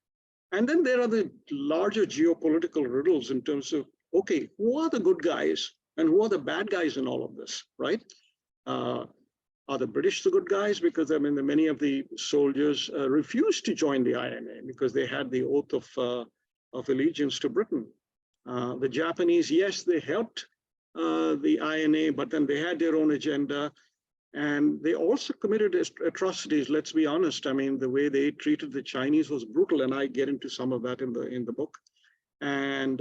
And then there are the larger geopolitical riddles in terms of, okay, who are the good guys and who are the bad guys in all of this, right? Are the British the good guys? Because many of the soldiers refused to join the INA because they had the oath of allegiance to Britain. The Japanese, yes, they helped the INA, but then they had their own agenda. And they also committed atrocities, let's be honest. I mean, the way they treated the Chinese was brutal, and I get into some of that in the book. And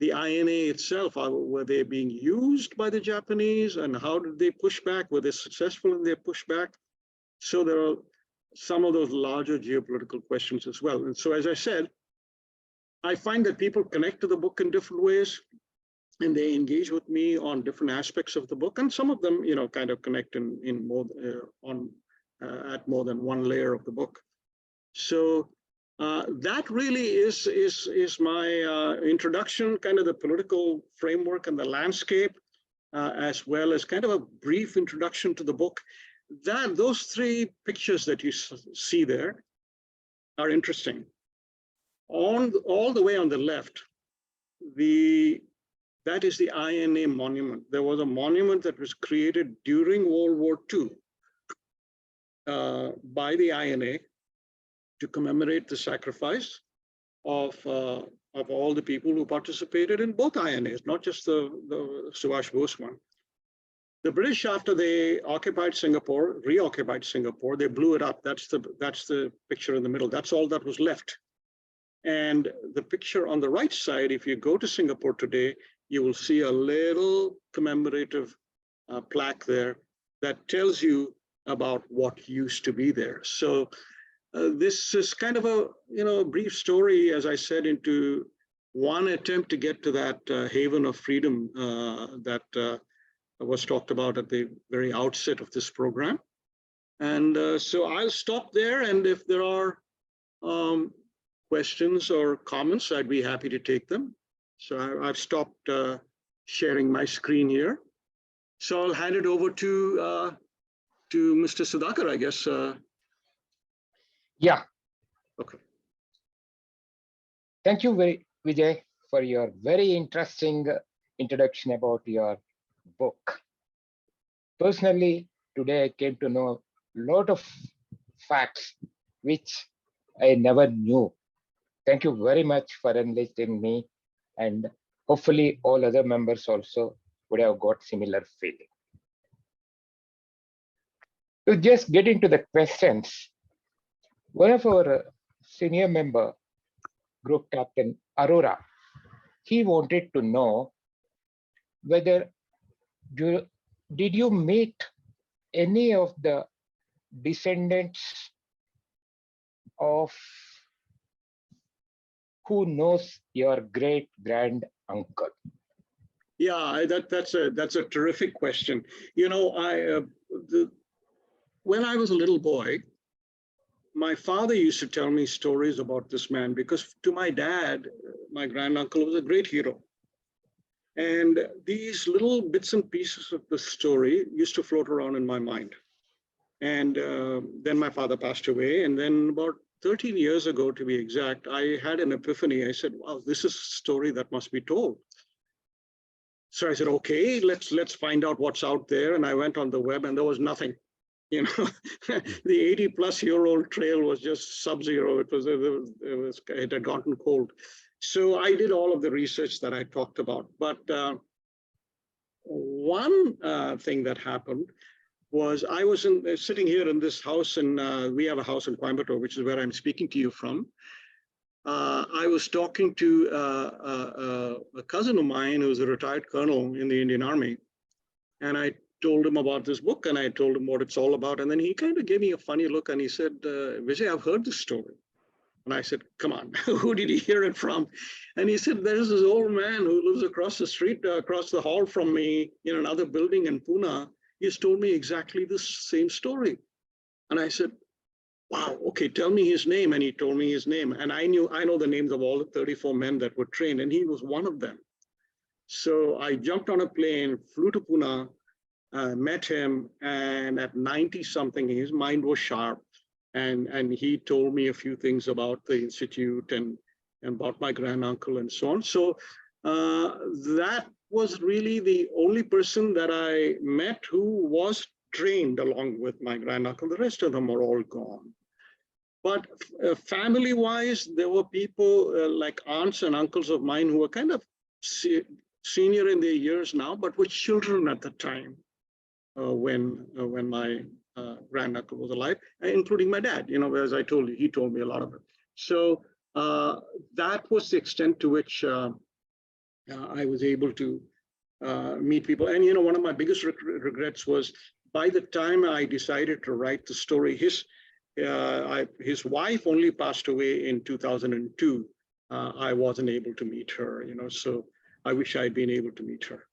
the INA itself, were they being used by the Japanese, and how did they push back? Were they successful in their pushback? So there are some of those larger geopolitical questions as well. And so, as I said, I find that people connect to the book in different ways, and they engage with me on different aspects of the book, and some of them, kind of connect in more at more than one layer of the book. So that really is my introduction, kind of the political framework and the landscape, as well as kind of a brief introduction to the book. Those three pictures that you see there are interesting. All the way on the left, that is the INA monument. There was a monument that was created during World War II by the INA to commemorate the sacrifice of all the people who participated in both INAs, not just the Subhash Bose one. The British, after they occupied Singapore, reoccupied Singapore, they blew it up. That's the picture in the middle. That's all that was left. And the picture on the right side, if you go to Singapore today, you will see a little commemorative plaque there that tells you about what used to be there. So this is kind of a brief story, as I said, into one attempt to get to that haven of freedom that was talked about at the very outset of this program. And so I'll stop there, and if there are questions or comments, I'd be happy to take them. So I've stopped sharing my screen here. So I'll hand it over to Mr. Sudhakar, I guess. Yeah. Okay. Thank you, Vijay, for your very interesting introduction about your book. Personally, today I came to know a lot of facts which I never knew. Thank you very much for enlightening me, and hopefully all other members also would have got similar feeling. To just get into the questions, one of our senior member, Group Captain Arora, he wanted to know whether did you meet any of the descendants of who knows your great grand uncle? Yeah, that's a terrific question. You know, when I was a little boy, my father used to tell me stories about this man, because to my dad, my granduncle was a great hero. And these little bits and pieces of the story used to float around in my mind. And then my father passed away. And then about 13 years ago, to be exact, I had an epiphany. I said, wow, this is a story that must be told. So I said, okay, let's find out what's out there. And I went on the web, and there was nothing. You know, the 80-plus-year-old trail was just sub-zero. It had gotten cold. So I did all of the research that I talked about. But one thing that happened was I was sitting here in this house, and we have a house in Coimbatore, which is where I'm speaking to you from. I was talking to a cousin of mine who's a retired colonel in the Indian Army. And I told him about this book, and I told him what it's all about. And then he kind of gave me a funny look, and he said, Vijay, I've heard this story. And I said, come on, who did he hear it from? And he said, there's this old man who lives across the street, across the hall from me in another building in Pune. He's told me exactly the same story. And I said, wow, okay, tell me his name. And he told me his name. And I know the names of all the 34 men that were trained, and he was one of them. So I jumped on a plane, flew to Pune, met him, and at 90-something, his mind was sharp. And he told me a few things about the Institute and about my granduncle and so on. So that was really the only person that I met who was trained along with my granduncle. The rest of them are all gone. But family-wise, there were people like aunts and uncles of mine who were kind of senior in their years now, but were children at the time when my granduncle was alive, including my dad, you know, as I told you, he told me a lot of it. So that was the extent to which I was able to meet people. And, you know, one of my biggest regrets was by the time I decided to write the story, his wife only passed away in 2002. I wasn't able to meet her, you know, so I wish I'd been able to meet her.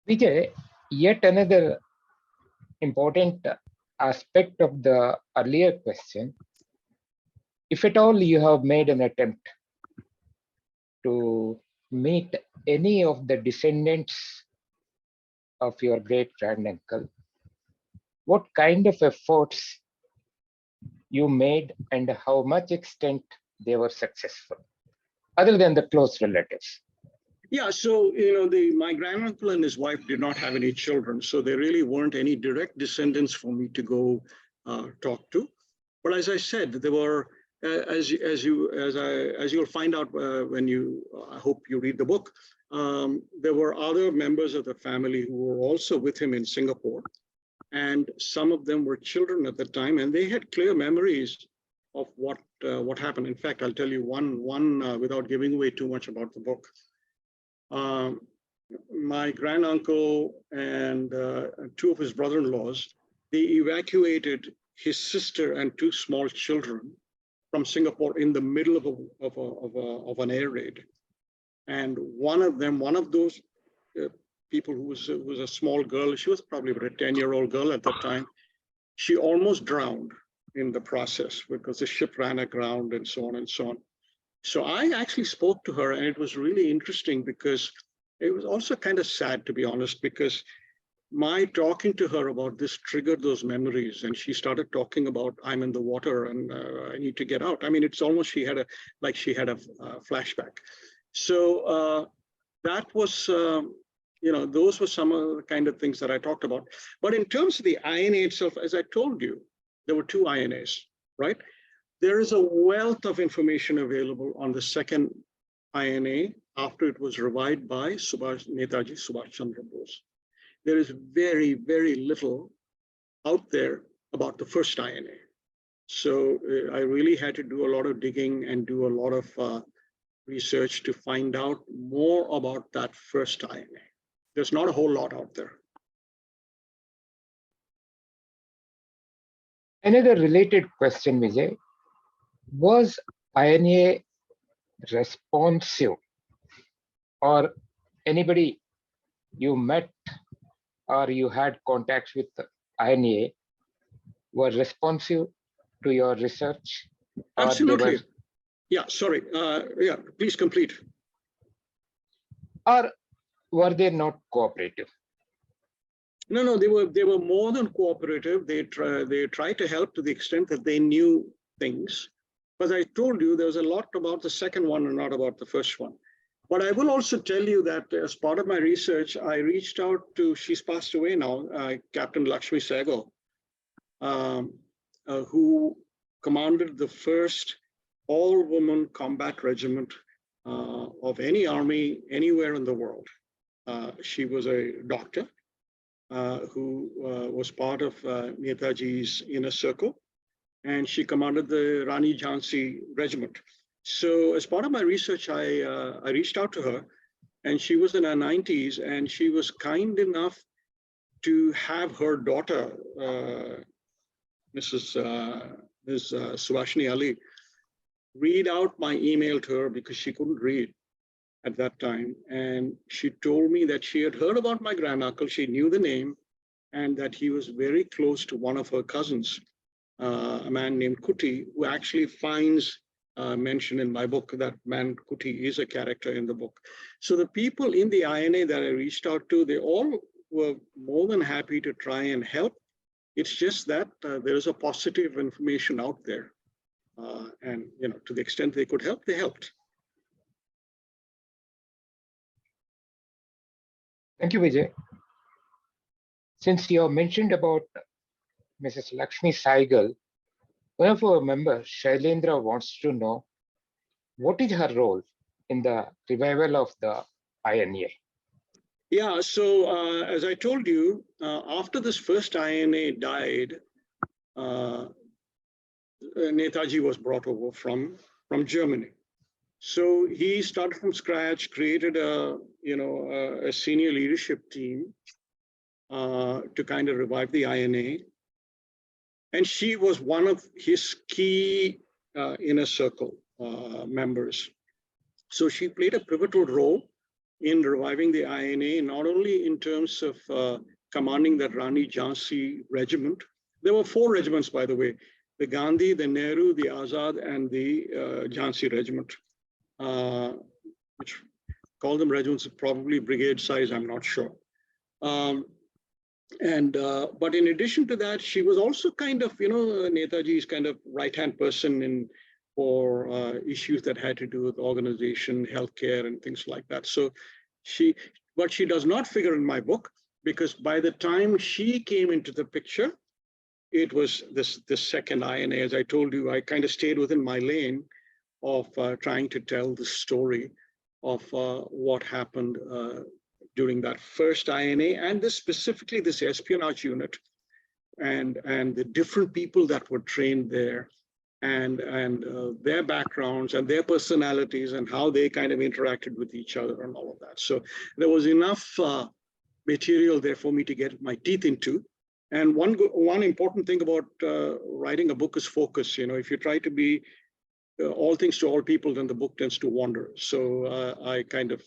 Vijay, yet another important aspect of the earlier question, if at all you have made an attempt to meet any of the descendants of your great granduncle, what kind of efforts you made and how much extent they were successful, other than the close relatives? Yeah, so my granduncle and his wife did not have any children, so there really weren't any direct descendants for me to go talk to. But as I said, there were, as you'll find out when I hope you read the book, there were other members of the family who were also with him in Singapore, and some of them were children at the time, and they had clear memories of what happened. In fact, I'll tell you one without giving away too much about the book. My granduncle and two of his brother-in-laws, they evacuated his sister and two small children from Singapore in the middle of an air raid. And one of those people who was a small girl, she was probably about a 10-year-old girl at that time, she almost drowned in the process because the ship ran aground and so on and so on. So I actually spoke to her, and it was really interesting because it was also kind of sad, to be honest, because my talking to her about this triggered those memories, and she started talking about, I'm in the water and I need to get out. I mean, it's almost she had a flashback. So that was, those were some of the kind of things that I talked about. But in terms of the INA itself, as I told you, there were two INAs, right? There is a wealth of information available on the second INA after it was revived by Netaji Subhash Chandra Bose. There is very, very little out there about the first INA. So I really had to do a lot of digging and do a lot of research to find out more about that first INA. There's not a whole lot out there. Another related question, Vijay. Was INA responsive, or anybody you met or you had contacts with INA were responsive to your research? Absolutely. Yeah, sorry. Yeah, please complete. Or were they not cooperative? No, they were more than cooperative. They tried to help to the extent that they knew things. But I told you there was a lot about the second one and not about the first one. But I will also tell you that as part of my research, I reached out to, she's passed away now, Captain Lakshmi Sehgal, who commanded the first all-woman combat regiment of any army anywhere in the world. She was a doctor who was part of Netaji's inner circle, and she commanded the Rani Jhansi regiment. So as part of my research, I reached out to her, and she was in her 90s, and she was kind enough to have her daughter, Ms. Subhashini Ali, read out my email to her because she couldn't read at that time. And she told me that she had heard about my granduncle, she knew the name, and that he was very close to one of her cousins, a man named Kuti, who actually finds mention in my book. That man Kuti is a character in the book. So the people in the INA that I reached out to, they all were more than happy to try and help. It's just that there is a paucity of information out there. And to the extent they could help, they helped. Thank you, Vijay. Since you have mentioned about Mrs. Lakshmi Sehgal, one of our members, Shailendra, wants to know what is her role in the revival of the INA? Yeah, so as I told you, after this first INA died, Netaji was brought over from Germany. So he started from scratch, created a senior leadership team to kind of revive the INA. And she was one of his key inner circle members. So she played a pivotal role in reviving the INA, not only in terms of commanding the Rani Jhansi regiment. There were 4 regiments, by the way: the Gandhi, the Nehru, the Azad, and the Jhansi regiment, which call them regiments, probably brigade size, I'm not sure. But in addition to that, she was also kind of, Netaji's kind of right-hand person for issues that had to do with organization, healthcare, and things like that. So But she does not figure in my book, because by the time she came into the picture, it was this second INA. As I told you, I kind of stayed within my lane of trying to tell the story of what happened during that first INA, and specifically this espionage unit, and the different people that were trained there, and their backgrounds and their personalities and how they kind of interacted with each other and all of that. So there was enough material there for me to get my teeth into. And one important thing about writing a book is focus. You know, if you try to be all things to all people, then the book tends to wander. So I kind of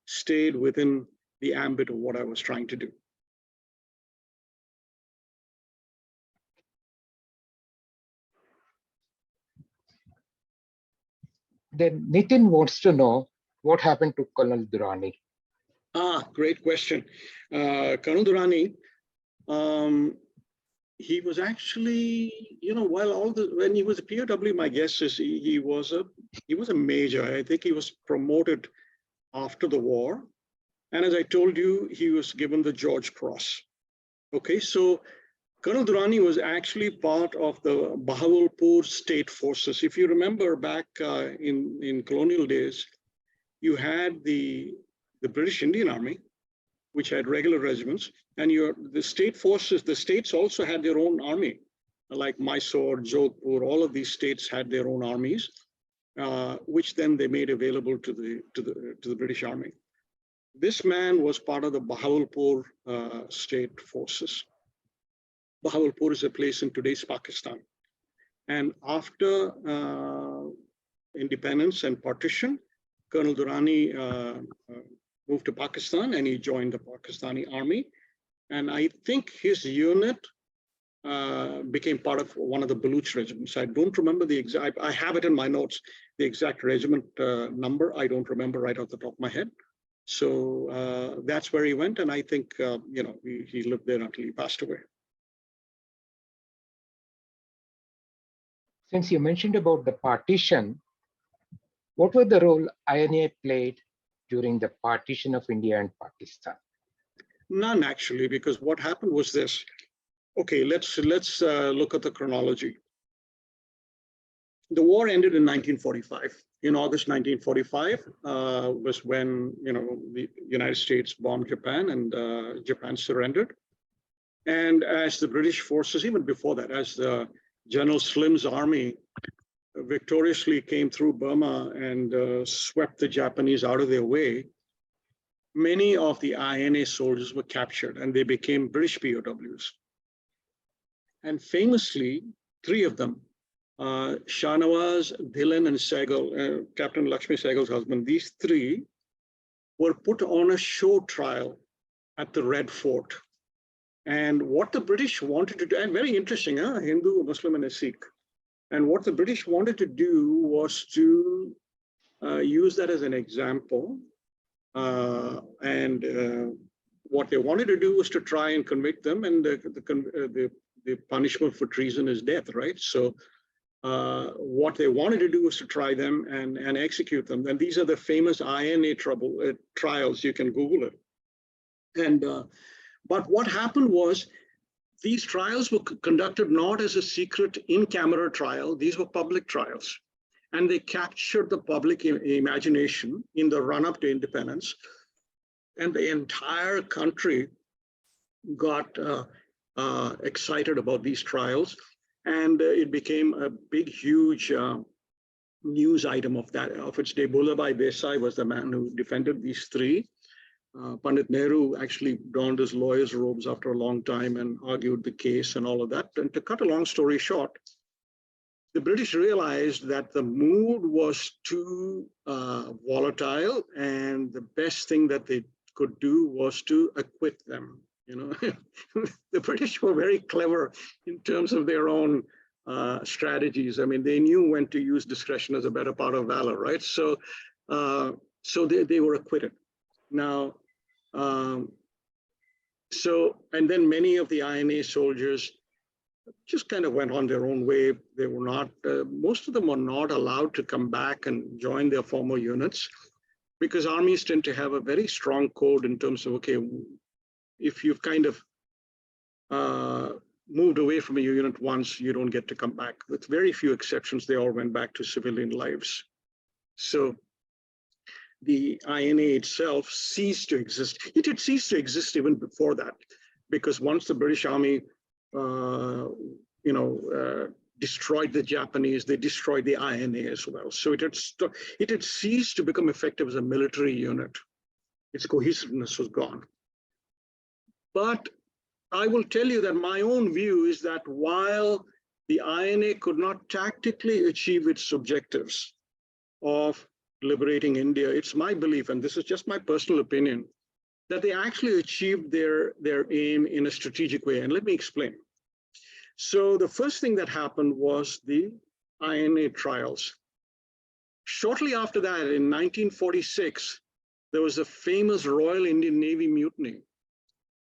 stayed within the ambit of what I was trying to do. Then Nitin wants to know what happened to Colonel Durrani. Great question. Colonel Durrani, he was actually, you know, when he was a POW, my guess is he was a major. I think he was promoted after the war. And as I told you, he was given the George Cross. Okay, so Colonel Durrani was actually part of the Bahawalpur state forces. If you remember back in colonial days, you had the British Indian Army, which had regular regiments, and the state forces, the states also had their own army, like Mysore, Jodhpur, all of these states had their own armies, which then they made available to the British Army. This man was part of the Bahawalpur state forces. Bahawalpur is a place in today's Pakistan. And after independence and partition, Colonel Durrani moved to Pakistan and he joined the Pakistani army. And I think his unit became part of one of the Baluch regiments. I don't remember the exact, I have it in my notes, the exact regiment number. I don't remember right off the top of my head. So that's where he went. And I think, you know, he lived there until he passed away. Since you mentioned about the partition, what was the role INA played during the partition of India and Pakistan? None, actually, because what happened was this. Okay, let's look at the chronology. The war ended in 1945. In August 1945 was when, you know, the United States bombed Japan and Japan surrendered. And as the British forces, even before that, as the General Slim's army victoriously came through Burma and swept the Japanese out of their way, many of the INA soldiers were captured and they became British POWs. And famously, three of them, Shahnawaz, Dhillon, and Sehgal, Captain Lakshmi Sehgal's husband, these three were put on a show trial at the Red Fort. And what the British wanted to do, and very interesting, Hindu, a Muslim, and a Sikh. And what the British wanted to do was to use that as an example. What they wanted to do was to try and convict them, and the punishment for treason is death, right? So what they wanted to do was to try them and execute them. And these are the famous INA trials. You can Google it. And but what happened was these trials were conducted not as a secret in-camera trial. These were public trials. And they captured the public imagination in the run-up to independence. And the entire country got excited about these trials. And it became a big, huge news item of its day. Bhulabhai Desai was the man who defended these three. Pandit Nehru actually donned his lawyer's robes after a long time and argued the case and all of that. And to cut a long story short, the British realized that the mood was too volatile, and the best thing that they could do was to acquit them. You know, the British were very clever in terms of their own strategies. I mean, they knew when to use discretion as a better part of valor, right? So, they were acquitted. Now, and then many of the INA soldiers just kind of went on their own way. They were not, most of them were not allowed to come back and join their former units. because armies tend to have a very strong code in terms of, okay, if you've kind of moved away from a unit once, you don't get to come back. With very few exceptions, they all went back to civilian lives. So the INA itself ceased to exist. It had ceased to exist even before that, because once the British Army, destroyed the Japanese, they destroyed the INA as well. So it had ceased to become effective as a military unit. Its cohesiveness was gone. But I will tell you that my own view is that while the INA could not tactically achieve its objectives of liberating India, it's my belief, and this is just my personal opinion, that they actually achieved their aim in a strategic way. And let me explain. So the first thing that happened was the INA trials. Shortly after that, in 1946, there was a famous Royal Indian Navy mutiny.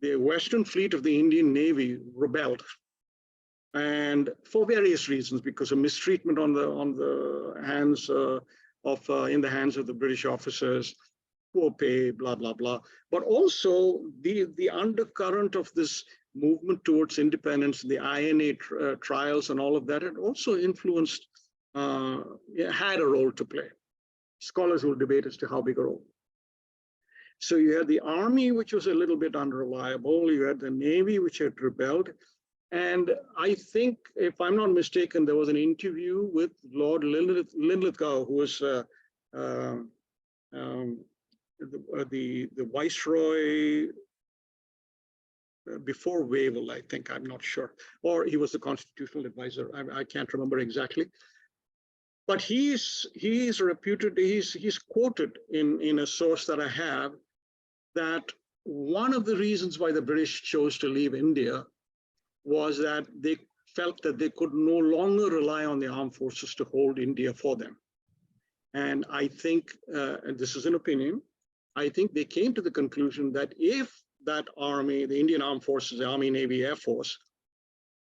The Western Fleet of the Indian Navy rebelled, and for various reasons, because of mistreatment in the hands of the British officers, poor pay, blah blah blah. But also the undercurrent of this movement towards independence, the INA trials, and all of that had also influenced, had a role to play. Scholars will debate as to how big a role. So you had the army, which was a little bit unreliable. You had the navy, which had rebelled. And I think, if I'm not mistaken, there was an interview with Lord Linlithgow, who was the viceroy before Wavell, I think, I'm not sure. Or he was the constitutional advisor. I can't remember exactly. But he's reputed, he's quoted in a source that I have, that one of the reasons why the British chose to leave India was that they felt that they could no longer rely on the armed forces to hold India for them. And I think, and this is an opinion, I think they came to the conclusion that if that army, the Indian Armed Forces, the Army, Navy, Air Force,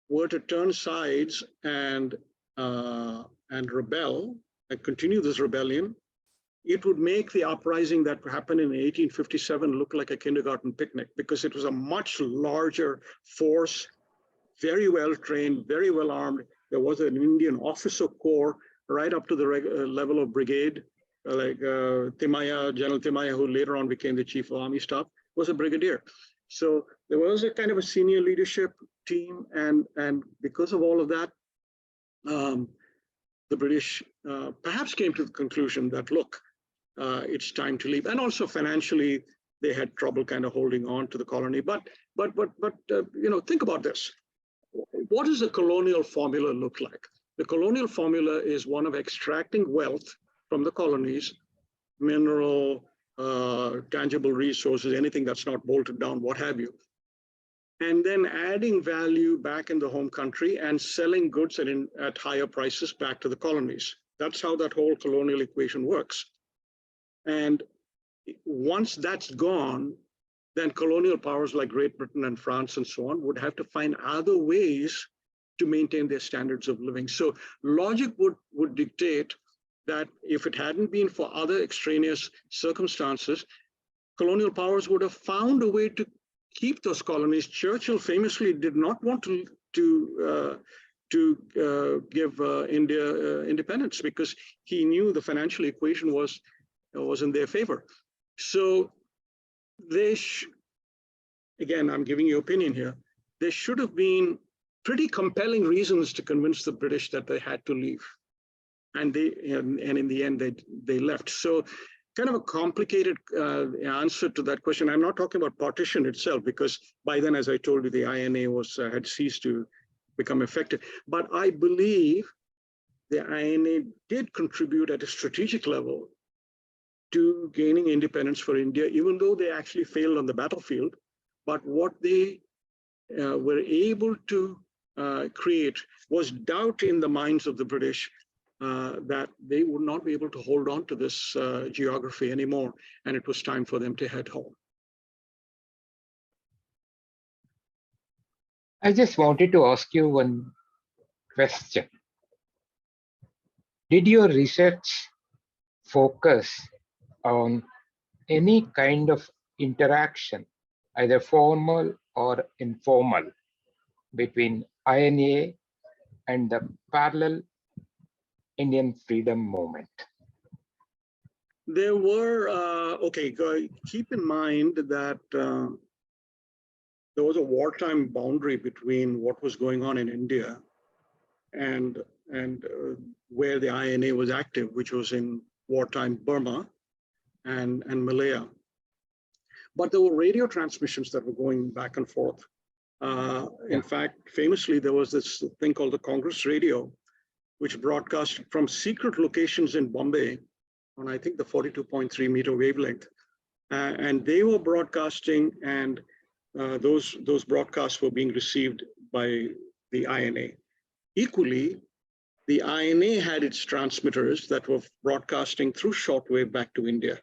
were to turn sides and rebel and continue this rebellion, it would make the uprising that happened in 1857 look like a kindergarten picnic, because it was a much larger force, very well trained, very well armed. There was an Indian officer corps right up to the level of brigade, like Timaya, General Timaya, who later on became the chief of army staff, was a brigadier. So there was a kind of a senior leadership team, and because of all of that, the British perhaps came to the conclusion that, look, it's time to leave. And also financially, they had trouble kind of holding on to the colony. But think about this. What does the colonial formula look like? The colonial formula is one of extracting wealth from the colonies, mineral, tangible resources, anything that's not bolted down, what have you, and then adding value back in the home country and selling goods at higher prices back to the colonies. That's how that whole colonial equation works. And once that's gone, then colonial powers like Great Britain and France and so on would have to find other ways to maintain their standards of living. So logic would dictate that if it hadn't been for other extraneous circumstances, colonial powers would have found a way to keep those colonies. Churchill famously did not want to give India independence, because he knew the financial equation was in their favor. So they, again, I'm giving you opinion here, there should have been pretty compelling reasons to convince the British that they had to leave. And in the end, they left. So kind of a complicated answer to that question. I'm not talking about partition itself, because by then, as I told you, the INA had ceased to become effective. But I believe the INA did contribute at a strategic level to gaining independence for India, even though they actually failed on the battlefield. But what they were able to create was doubt in the minds of the British that they would not be able to hold on to this geography anymore, and it was time for them to head home. I just wanted to ask you one question. Did your research focus on any kind of interaction, either formal or informal, between INA and the parallel Indian freedom movement? There were, keep in mind that there was a wartime boundary between what was going on in India and where the INA was active, which was in wartime Burma and Malaya. But there were radio transmissions that were going back and forth. In fact, famously, there was this thing called the Congress Radio, which broadcast from secret locations in Bombay on, I think, the 42.3 meter wavelength. And they were broadcasting, and those broadcasts were being received by the INA. Equally, the INA had its transmitters that were broadcasting through shortwave back to India,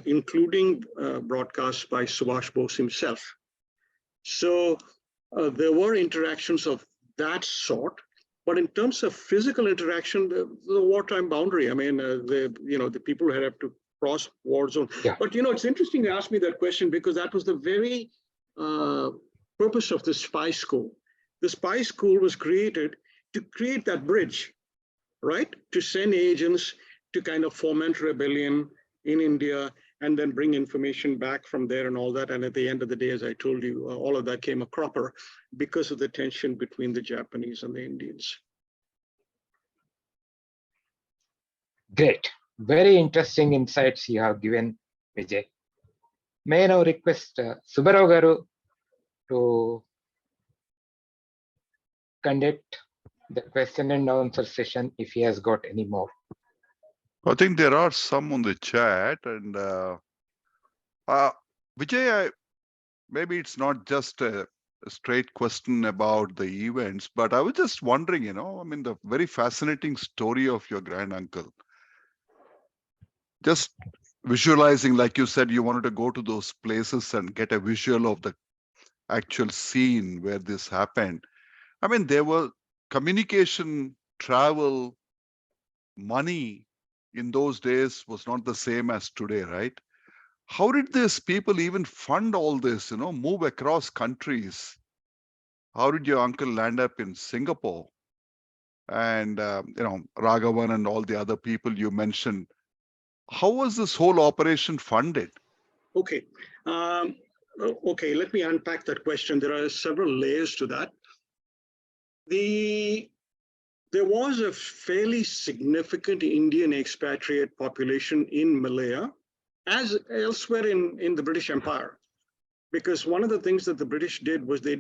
including broadcasts by Subhash Bose himself. So there were interactions of that sort, but in terms of physical interaction, the wartime boundary, I mean, the people had to cross war zone. Yeah. But, it's interesting to ask me that question, because that was the very purpose of the spy school. The spy school was created to create that bridge, right? To send agents to kind of foment rebellion in India and then bring information back from there and all that. And at the end of the day, as I told you, all of that came a cropper because of the tension between the Japanese and the Indians. Great. Very interesting insights you have given, Vijay. May I now request Subbarao Garu to conduct the question and answer session if he has got any more. I think there are some on the chat, and Vijay, maybe it's not just a straight question about the events, but I was just wondering, the very fascinating story of your granduncle. Just visualizing, like you said, you wanted to go to those places and get a visual of the actual scene where this happened. I mean, there were communication, travel, money in those days was not the same as today, right? How did these people even fund all this, move across countries? How did your uncle land up in Singapore? And, Raghavan and all the other people you mentioned. How was this whole operation funded? Okay. Let me unpack that question. There are several layers to that. There was a fairly significant Indian expatriate population in Malaya, as elsewhere in the British Empire, because one of the things that the British did was they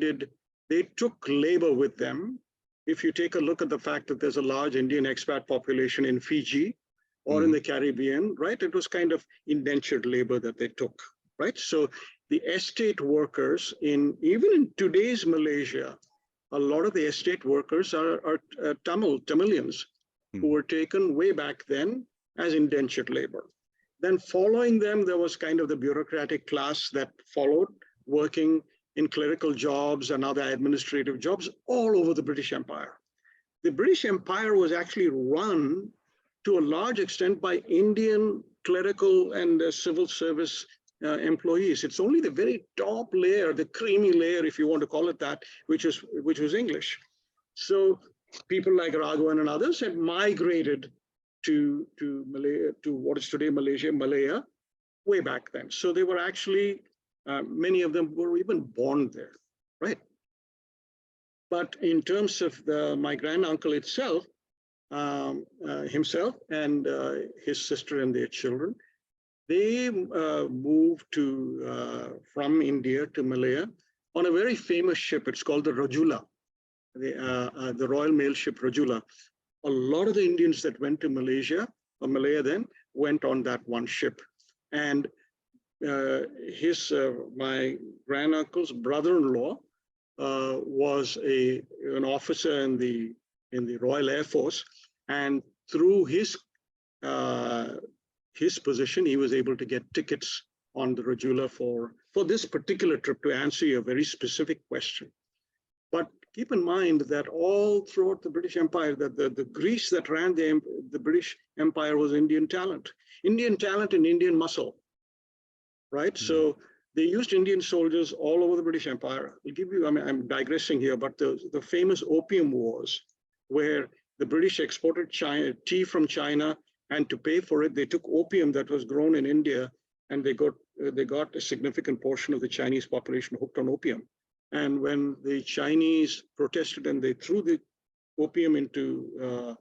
took labor with them. If you take a look at the fact that there's a large Indian expat population in Fiji or in the Caribbean, right? It was kind of indentured labor that they took, right? So the estate workers even in today's Malaysia, a lot of the estate workers are Tamilians who were taken way back then as indentured labor. Then following them, there was kind of the bureaucratic class that followed, working in clerical jobs and other administrative jobs all over the British Empire. The British Empire was actually run to a large extent by Indian clerical and civil service employees. It's only the very top layer, the creamy layer, if you want to call it that, which was English. So people like Raghavan and others had migrated to Malaya, to what is today Malaya, way back then. So they were actually, many of them were even born there, right? But in terms of my granduncle itself, himself and his sister and their children, they moved from India to Malaya on a very famous ship. It's called the Rajula, the Royal Mail ship Rajula. A lot of the Indians that went to Malaya then, went on that one ship. And my granduncle's brother-in-law was an officer in the Royal Air Force, and through his position, he was able to get tickets on the Rajula for this particular trip, to answer your very specific question. But keep in mind that all throughout the British Empire, that the Greece that ran the British Empire was Indian talent and Indian muscle, right? So they used Indian soldiers all over the British Empire. I'll give you, I mean, I'm digressing here, but the famous Opium Wars, where the British exported tea from China, and to pay for it, they took opium that was grown in India, and they got a significant portion of the Chinese population hooked on opium. And when the Chinese protested and they threw the opium into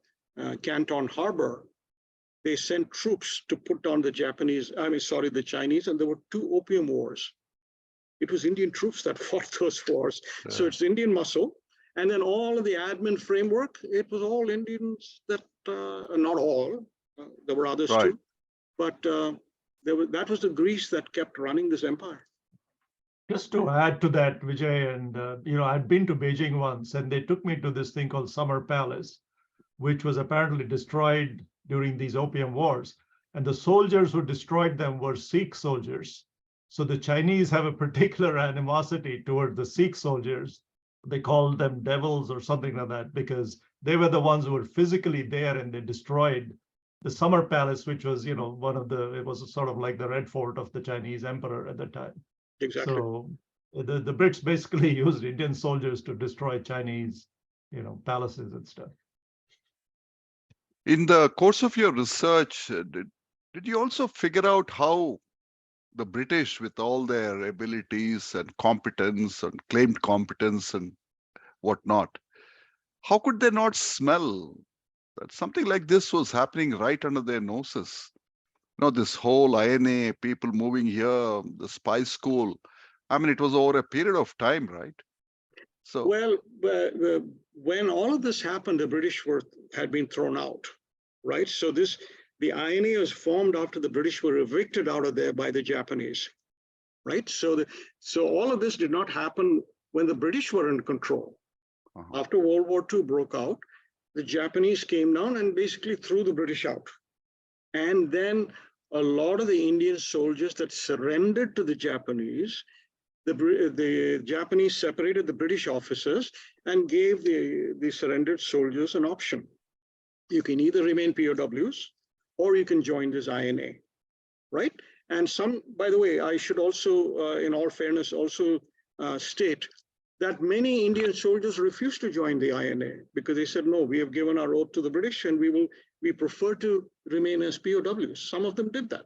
Canton Harbor, they sent troops to put down the the Chinese, and there were 2 opium wars. It was Indian troops that fought those wars. Yeah. So it's Indian muscle. And then all of the admin framework, it was all Indians that, not all, there were others too, but that was the Greece that kept running this empire. Just to add to that, Vijay, and I'd been to Beijing once, and they took me to this thing called Summer Palace, which was apparently destroyed during these opium wars. And the soldiers who destroyed them were Sikh soldiers. So the Chinese have a particular animosity toward the Sikh soldiers. They called them devils or something like that, because they were the ones who were physically there, and they destroyed the Summer Palace, which was, it was sort of like the Red Fort of the Chinese emperor at the time. Exactly. So the Brits basically used Indian soldiers to destroy Chinese, palaces and stuff. In the course of your research, did you also figure out how the British, with all their abilities and competence and claimed competence and whatnot, how could they not smell that something like this was happening right under their noses? This whole INA, people moving here, the spy school. I mean, it was over a period of time, right? So, well, when all of this happened, the British had been thrown out, right? So the INA was formed after the British were evicted out of there by the Japanese, right? So all of this did not happen when the British were in control. After World War II broke out, the Japanese came down and basically threw the British out. And then a lot of the Indian soldiers that surrendered to the Japanese, the Japanese separated the British officers and gave the surrendered soldiers an option. You can either remain POWs or you can join this INA, right? And by the way, I should also, in all fairness, also state that many Indian soldiers refused to join the INA because they said, no, we have given our oath to the British and we prefer to remain as POWs. Some of them did that,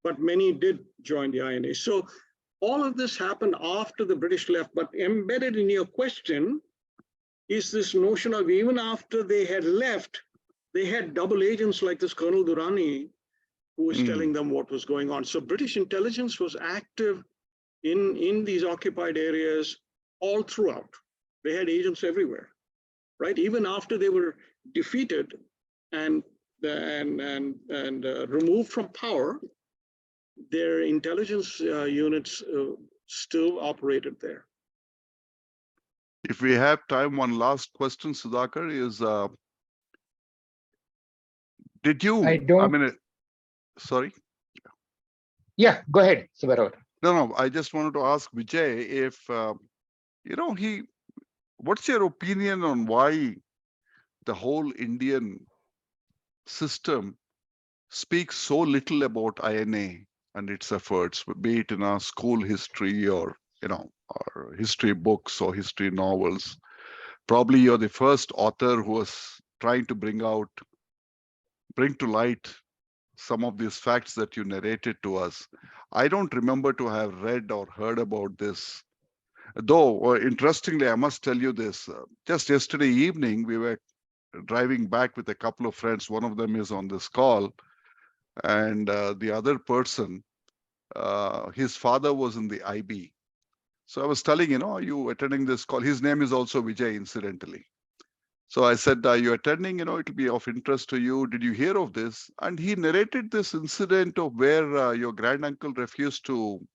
but many did join the INA. So all of this happened after the British left, but embedded in your question is this notion of even after they had left, they had double agents like this Colonel Durrani, who was telling them what was going on. So British intelligence was active in these occupied areas all throughout. They had agents everywhere, right? Even after they were defeated and removed from power, their intelligence units still operated there. If we have time, one last question, Sudhakar, is did you? Sorry. Yeah, go ahead, Subarao. No, I just wanted to ask Vijay if what's your opinion on why the whole Indian system speaks so little about INA and its efforts, be it in our school history or or history books or history novels. Probably you're the first author who was trying to bring to light some of these facts that you narrated to us. I don't remember to have read or heard about this. Though, interestingly, I must tell you this, just yesterday evening, we were driving back with a couple of friends. One of them is on this call, and the other person, his father was in the IB. So I was telling, are you attending this call? His name is also Vijay, incidentally. So I said, are you attending? It'll be of interest to you. Did you hear of this? And he narrated this incident of where your granduncle refused to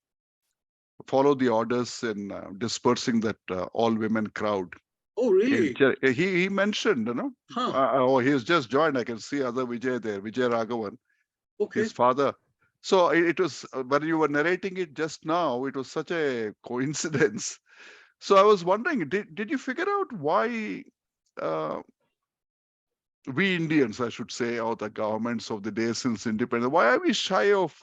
follow the orders in dispersing that all-women crowd. Oh, really? He mentioned, oh, he's just joined. I can see other Vijay there, Vijay Raghavan, his father. So it was, when you were narrating it just now, it was such a coincidence So I was wondering, did you figure out why we Indians, I should say, or the governments of the day since independence, why are we shy of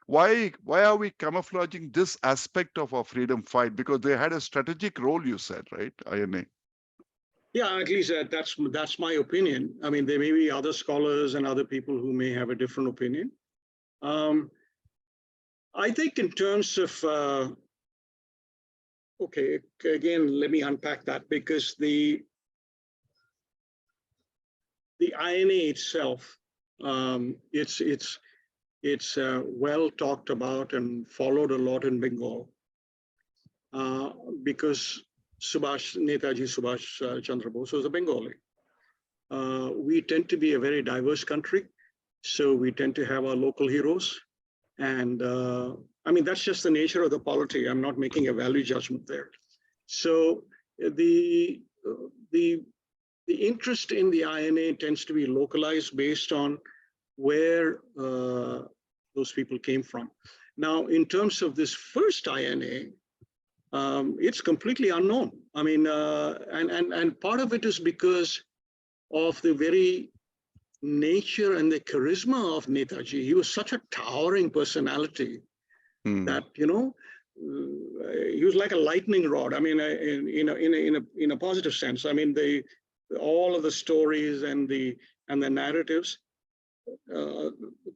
why are we camouflaging this aspect of our freedom fight? Because they had a strategic role, you said, right? INA. Yeah, at least that's my opinion. I mean, there may be other scholars and other people who may have a different opinion. I think in terms of, okay, again, let me unpack that, because the INA itself, it's well talked about and followed a lot in Bengal, because Netaji Subhash Chandra Bose was a Bengali. We tend to be a very diverse country, so we tend to have our local heroes. And I mean, that's just the nature of the polity. I'm not making a value judgment there. So the interest in the INA tends to be localized based on where those people came from. Now, in terms of this first INA, it's completely unknown. I mean, and part of it is because of the very nature and the charisma of Netaji. He was such a towering personality that, you know, he was like a lightning rod. I mean, in a positive sense. I mean, all of the stories and the narratives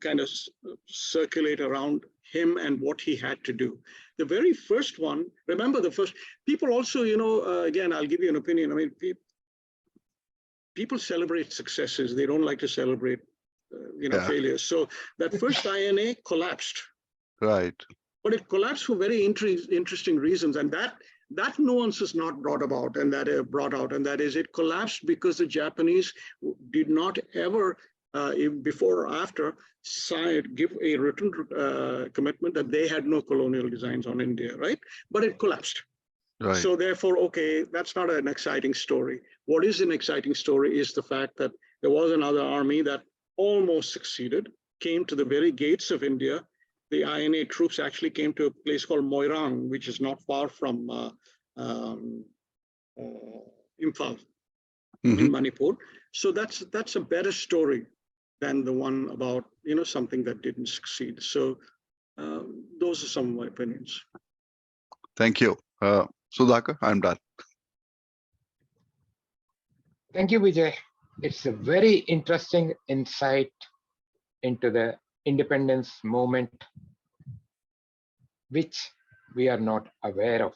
kind of circulate around him and what he had to do. The very first one, remember the first, people also, you know, again, I'll give you an opinion. I mean, people celebrate successes. They don't like to celebrate, you know, failures. So that first INA collapsed. Right. But it collapsed for very interesting reasons. And that nuance is not brought about, and that brought out, and that is it collapsed because the Japanese did not ever, before or after, give a written commitment that they had no colonial designs on India, right? But it collapsed. Right. So therefore, okay, that's not an exciting story. What is an exciting story is the fact that there was another army that almost succeeded, came to the very gates of India. The INA troops actually came to a place called Moirang, which is not far from Imphal in Manipur. So that's a better story than the one about, you know, something that didn't succeed. So those are some of my opinions. Thank you. Sudhakar, I'm done. Thank you, Vijay. It's a very interesting insight into the independence movement, which we are not aware of.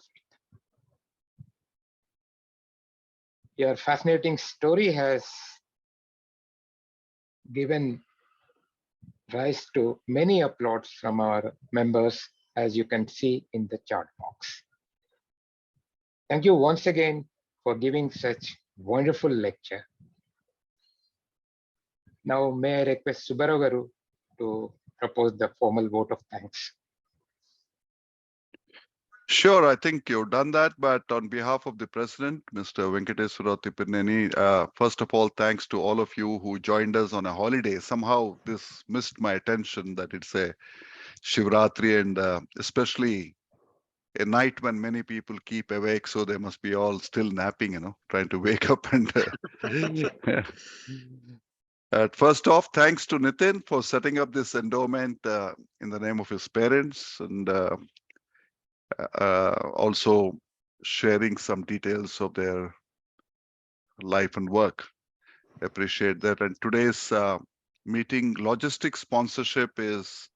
Your fascinating story has given rise to many applauds from our members, as you can see in the chat box. Thank you once again for giving such wonderful lecture. Now, may I request Subbarao Garu to propose the formal vote of thanks. Sure, I think you've done that, but on behalf of the president, Mr. Venkateswara Tipineni, first of all, thanks to all of you who joined us on a holiday. Somehow this missed my attention that it's a Shivratri, and especially a night when many people keep awake, so they must be all still napping, you know, trying to wake up. And first off, thanks to Nitin for setting up this endowment in the name of his parents, and also sharing some details of their life and work. Appreciate that. And today's meeting logistics sponsorship is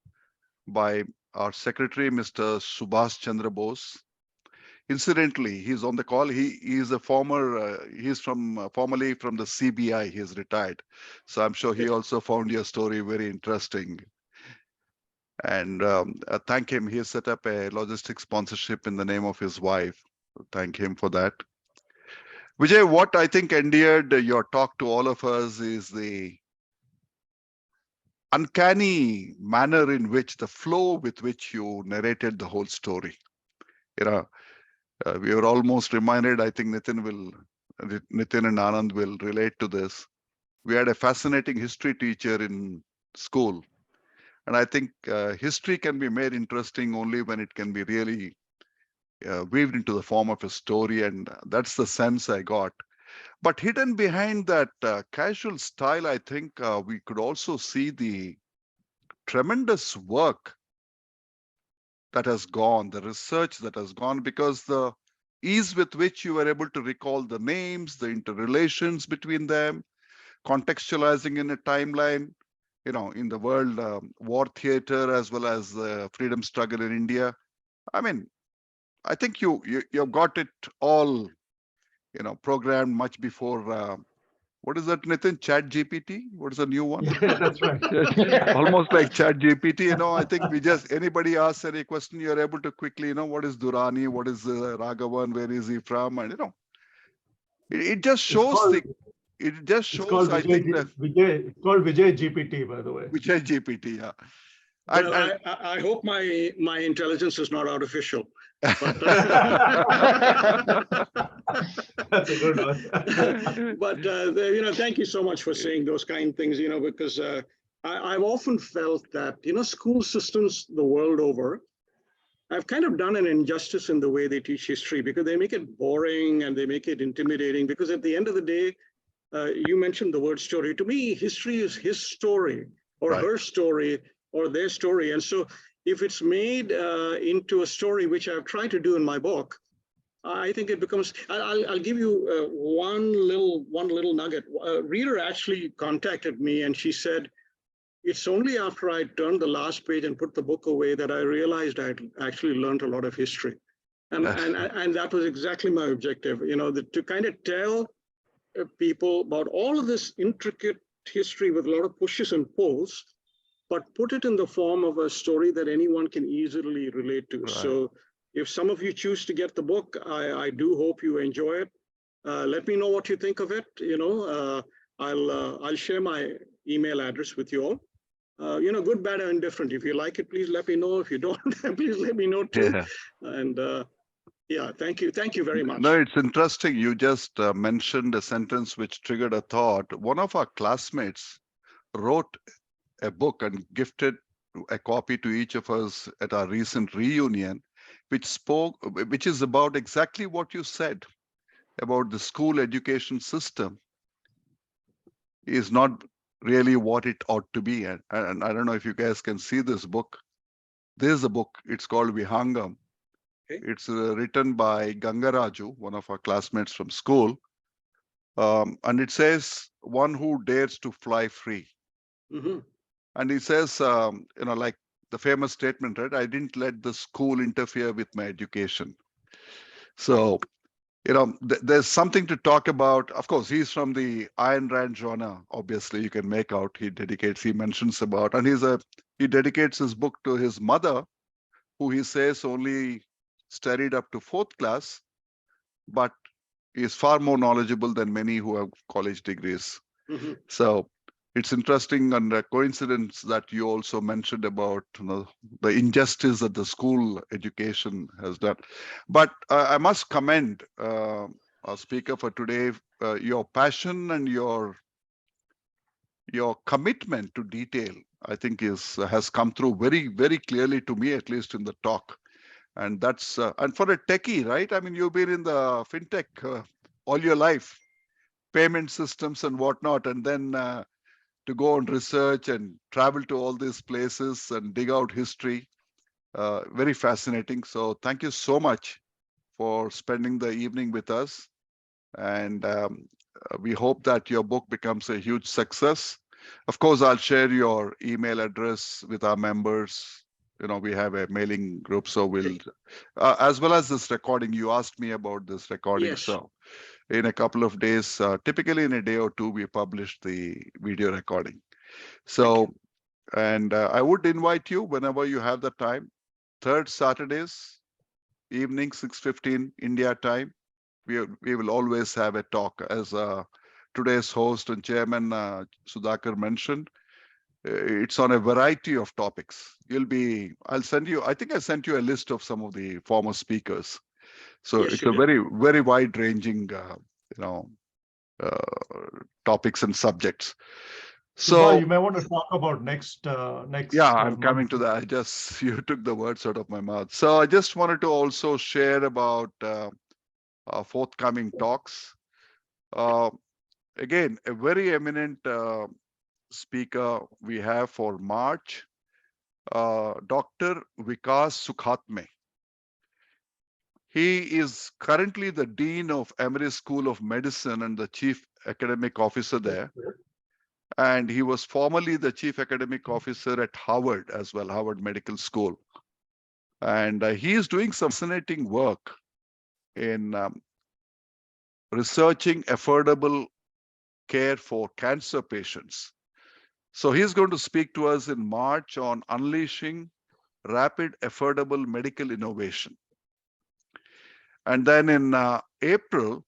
by our secretary, Mr. Subhash Chandra Bose. Incidentally, he's on the call. He is a former, he's from formerly from the CBI. He's retired. So I'm sure he also found your story very interesting. And thank him. He has set up a logistics sponsorship in the name of his wife. Thank him for that. Vijay, what I think endeared your talk to all of us is the uncanny manner in which the flow with which you narrated the whole story. You know, we were almost reminded, I think Nitin and Anand will relate to this. We had a fascinating history teacher in school. And I think history can be made interesting only when it can be really weaved into the form of a story, and that's the sense I got. But hidden behind that casual style, I think we could also see the tremendous work that has gone, the research that has gone, because the ease with which you were able to recall the names, the interrelations between them, contextualizing in a timeline, in the world war theater as well as the freedom struggle in India. I mean, I think you've got it all, programmed much before. What is that, Nitin? Chat GPT? What is the new one? Yeah, that's right. Almost like Chat GPT. I think anybody asks any question, you're able to quickly, what is Durrani? What is Raghavan? Where is he from? And, it just shows It's called I think that Vijay. It's called Vijay GPT, by the way. Vijay GPT, yeah. Well, I hope my intelligence is not artificial. But, That's a good one. but thank you so much for saying those kind things, because I've often felt that, school systems the world over have kind of done an injustice in the way they teach history, because they make it boring and they make it intimidating, because at the end of the day, you mentioned the word story. To me, history is his story or Right. her story or their story. And so if it's made into a story, which I've tried to do in my book, I think it becomes, I'll give you one little nugget. A reader actually contacted me and she said, it's only after I turned the last page and put the book away that I realized I'd actually learned a lot of history. And that was exactly my objective, to kind of tell people about all of this intricate history with a lot of pushes and pulls, but put it in the form of a story that anyone can easily relate to. Right. So if some of you choose to get the book, I do hope you enjoy it. Let me know what you think of it. I'll share my email address with you all. Good, bad, or indifferent. If you like it, please let me know. If you don't, please let me know too. Yeah. And yeah, thank you. Thank you very much. No, it's interesting. You just mentioned a sentence which triggered a thought. One of our classmates wrote a book and gifted a copy to each of us at our recent reunion, which is about exactly what you said about the school education system is not really what it ought to be. And I don't know if you guys can see this book. There's a book. It's called Vihangam. Okay. It's written by Gangaraju, one of our classmates from school. And it says, one who dares to fly free. Mm-hmm. And he says, like the famous statement, right? I didn't let the school interfere with my education. So, there's something to talk about. Of course, he's from the Ayn Rand genre. Obviously, you can make out he mentions about, and he dedicates his book to his mother, who he says only studied up to 4th class, but is far more knowledgeable than many who have college degrees. Mm-hmm. So it's interesting and a coincidence that you also mentioned about the injustice that the school education has done. But I must commend our speaker for today, your passion and your commitment to detail, I think has come through very, very clearly to me, at least in the talk. And that's, and for a techie, right? I mean, you've been in the FinTech all your life, payment systems and whatnot, and then to go on research and travel to all these places and dig out history. Very fascinating. So thank you so much for spending the evening with us. And we hope that your book becomes a huge success. Of course, I'll share your email address with our members. We have a mailing group, so we'll, as well as this recording, you asked me about this recording. Yes. So in a couple of days, typically in a day or two, we publish the video recording. So, and I would invite you whenever you have the time, 3rd Saturdays, evening, 6:15 India time. We will always have a talk. As today's host and chairman, Sudhakar, mentioned, it's on a variety of topics. I'll send you, I think I sent you a list of some of the former speakers. So yes, it's a very, very wide ranging, topics and subjects. So So you may want to talk about next. yeah, I'm coming month. to that. You took the words out of my mouth. So I just wanted to also share about our forthcoming talks. Uh, Again, a very eminent speaker we have for March, Dr. Vikas Sukhatme. He is currently the Dean of Emory School of Medicine and the Chief Academic Officer there. And he was formerly the Chief Academic Officer at Harvard as well, Harvard Medical School. And he is doing some fascinating work in researching affordable care for cancer patients. So he's going to speak to us in March on unleashing rapid, affordable medical innovation. And then in April,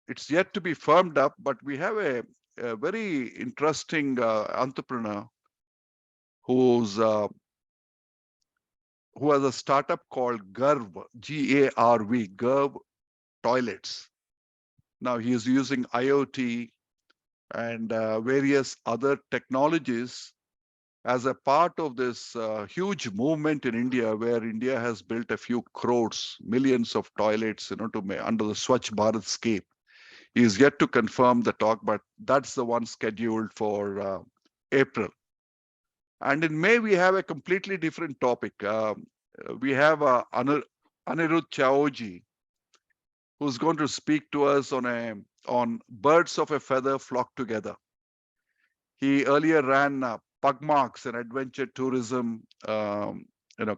it's yet to be firmed up, but we have a very interesting entrepreneur who has a startup called GARV, G-A-R-V, GARV Toilets. Now he is using IoT and various other technologies as a part of this huge movement in India, where India has built a few crores, millions of toilets, to under the Swachh Bharat scheme. He is yet to confirm the talk, but that's the one scheduled for April. And in May, we have a completely different topic. We have Anirudh Chaoji, who's going to speak to us on birds of a feather flock together. He earlier ran Pugmarks, an adventure tourism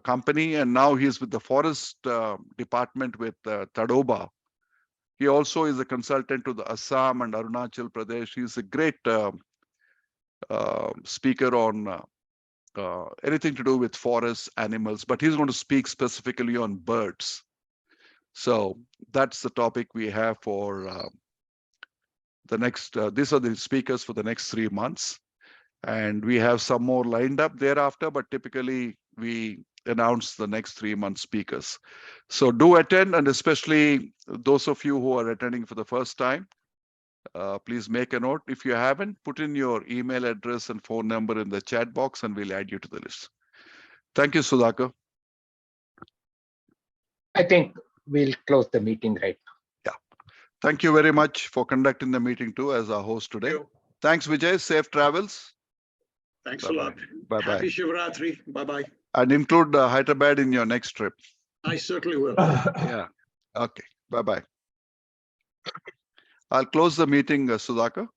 company, and now he's with the forest department with Tadoba. He also is a consultant to the Assam and Arunachal Pradesh. He's a great speaker on anything to do with forests, animals, but he's going to speak specifically on birds. So that's the topic we have for the next, these are the speakers for the next 3 months. And we have some more lined up thereafter, but typically we announce the next 3 month speakers. So do attend, and especially those of you who are attending for the first time, please make a note. If you haven't, put in your email address and phone number in the chat box and we'll add you to the list. Thank you, Sudhakar. I think we'll close the meeting right now. Thank you very much for conducting the meeting too as our host today. Thank you. Thanks, Vijay. Safe travels. Thanks Bye-bye. a lot. Bye-bye. Happy Shivratri. Bye-bye. And include Hyderabad in your next trip. I certainly will. Yeah. Okay. Bye-bye. I'll close the meeting, Sudhakar.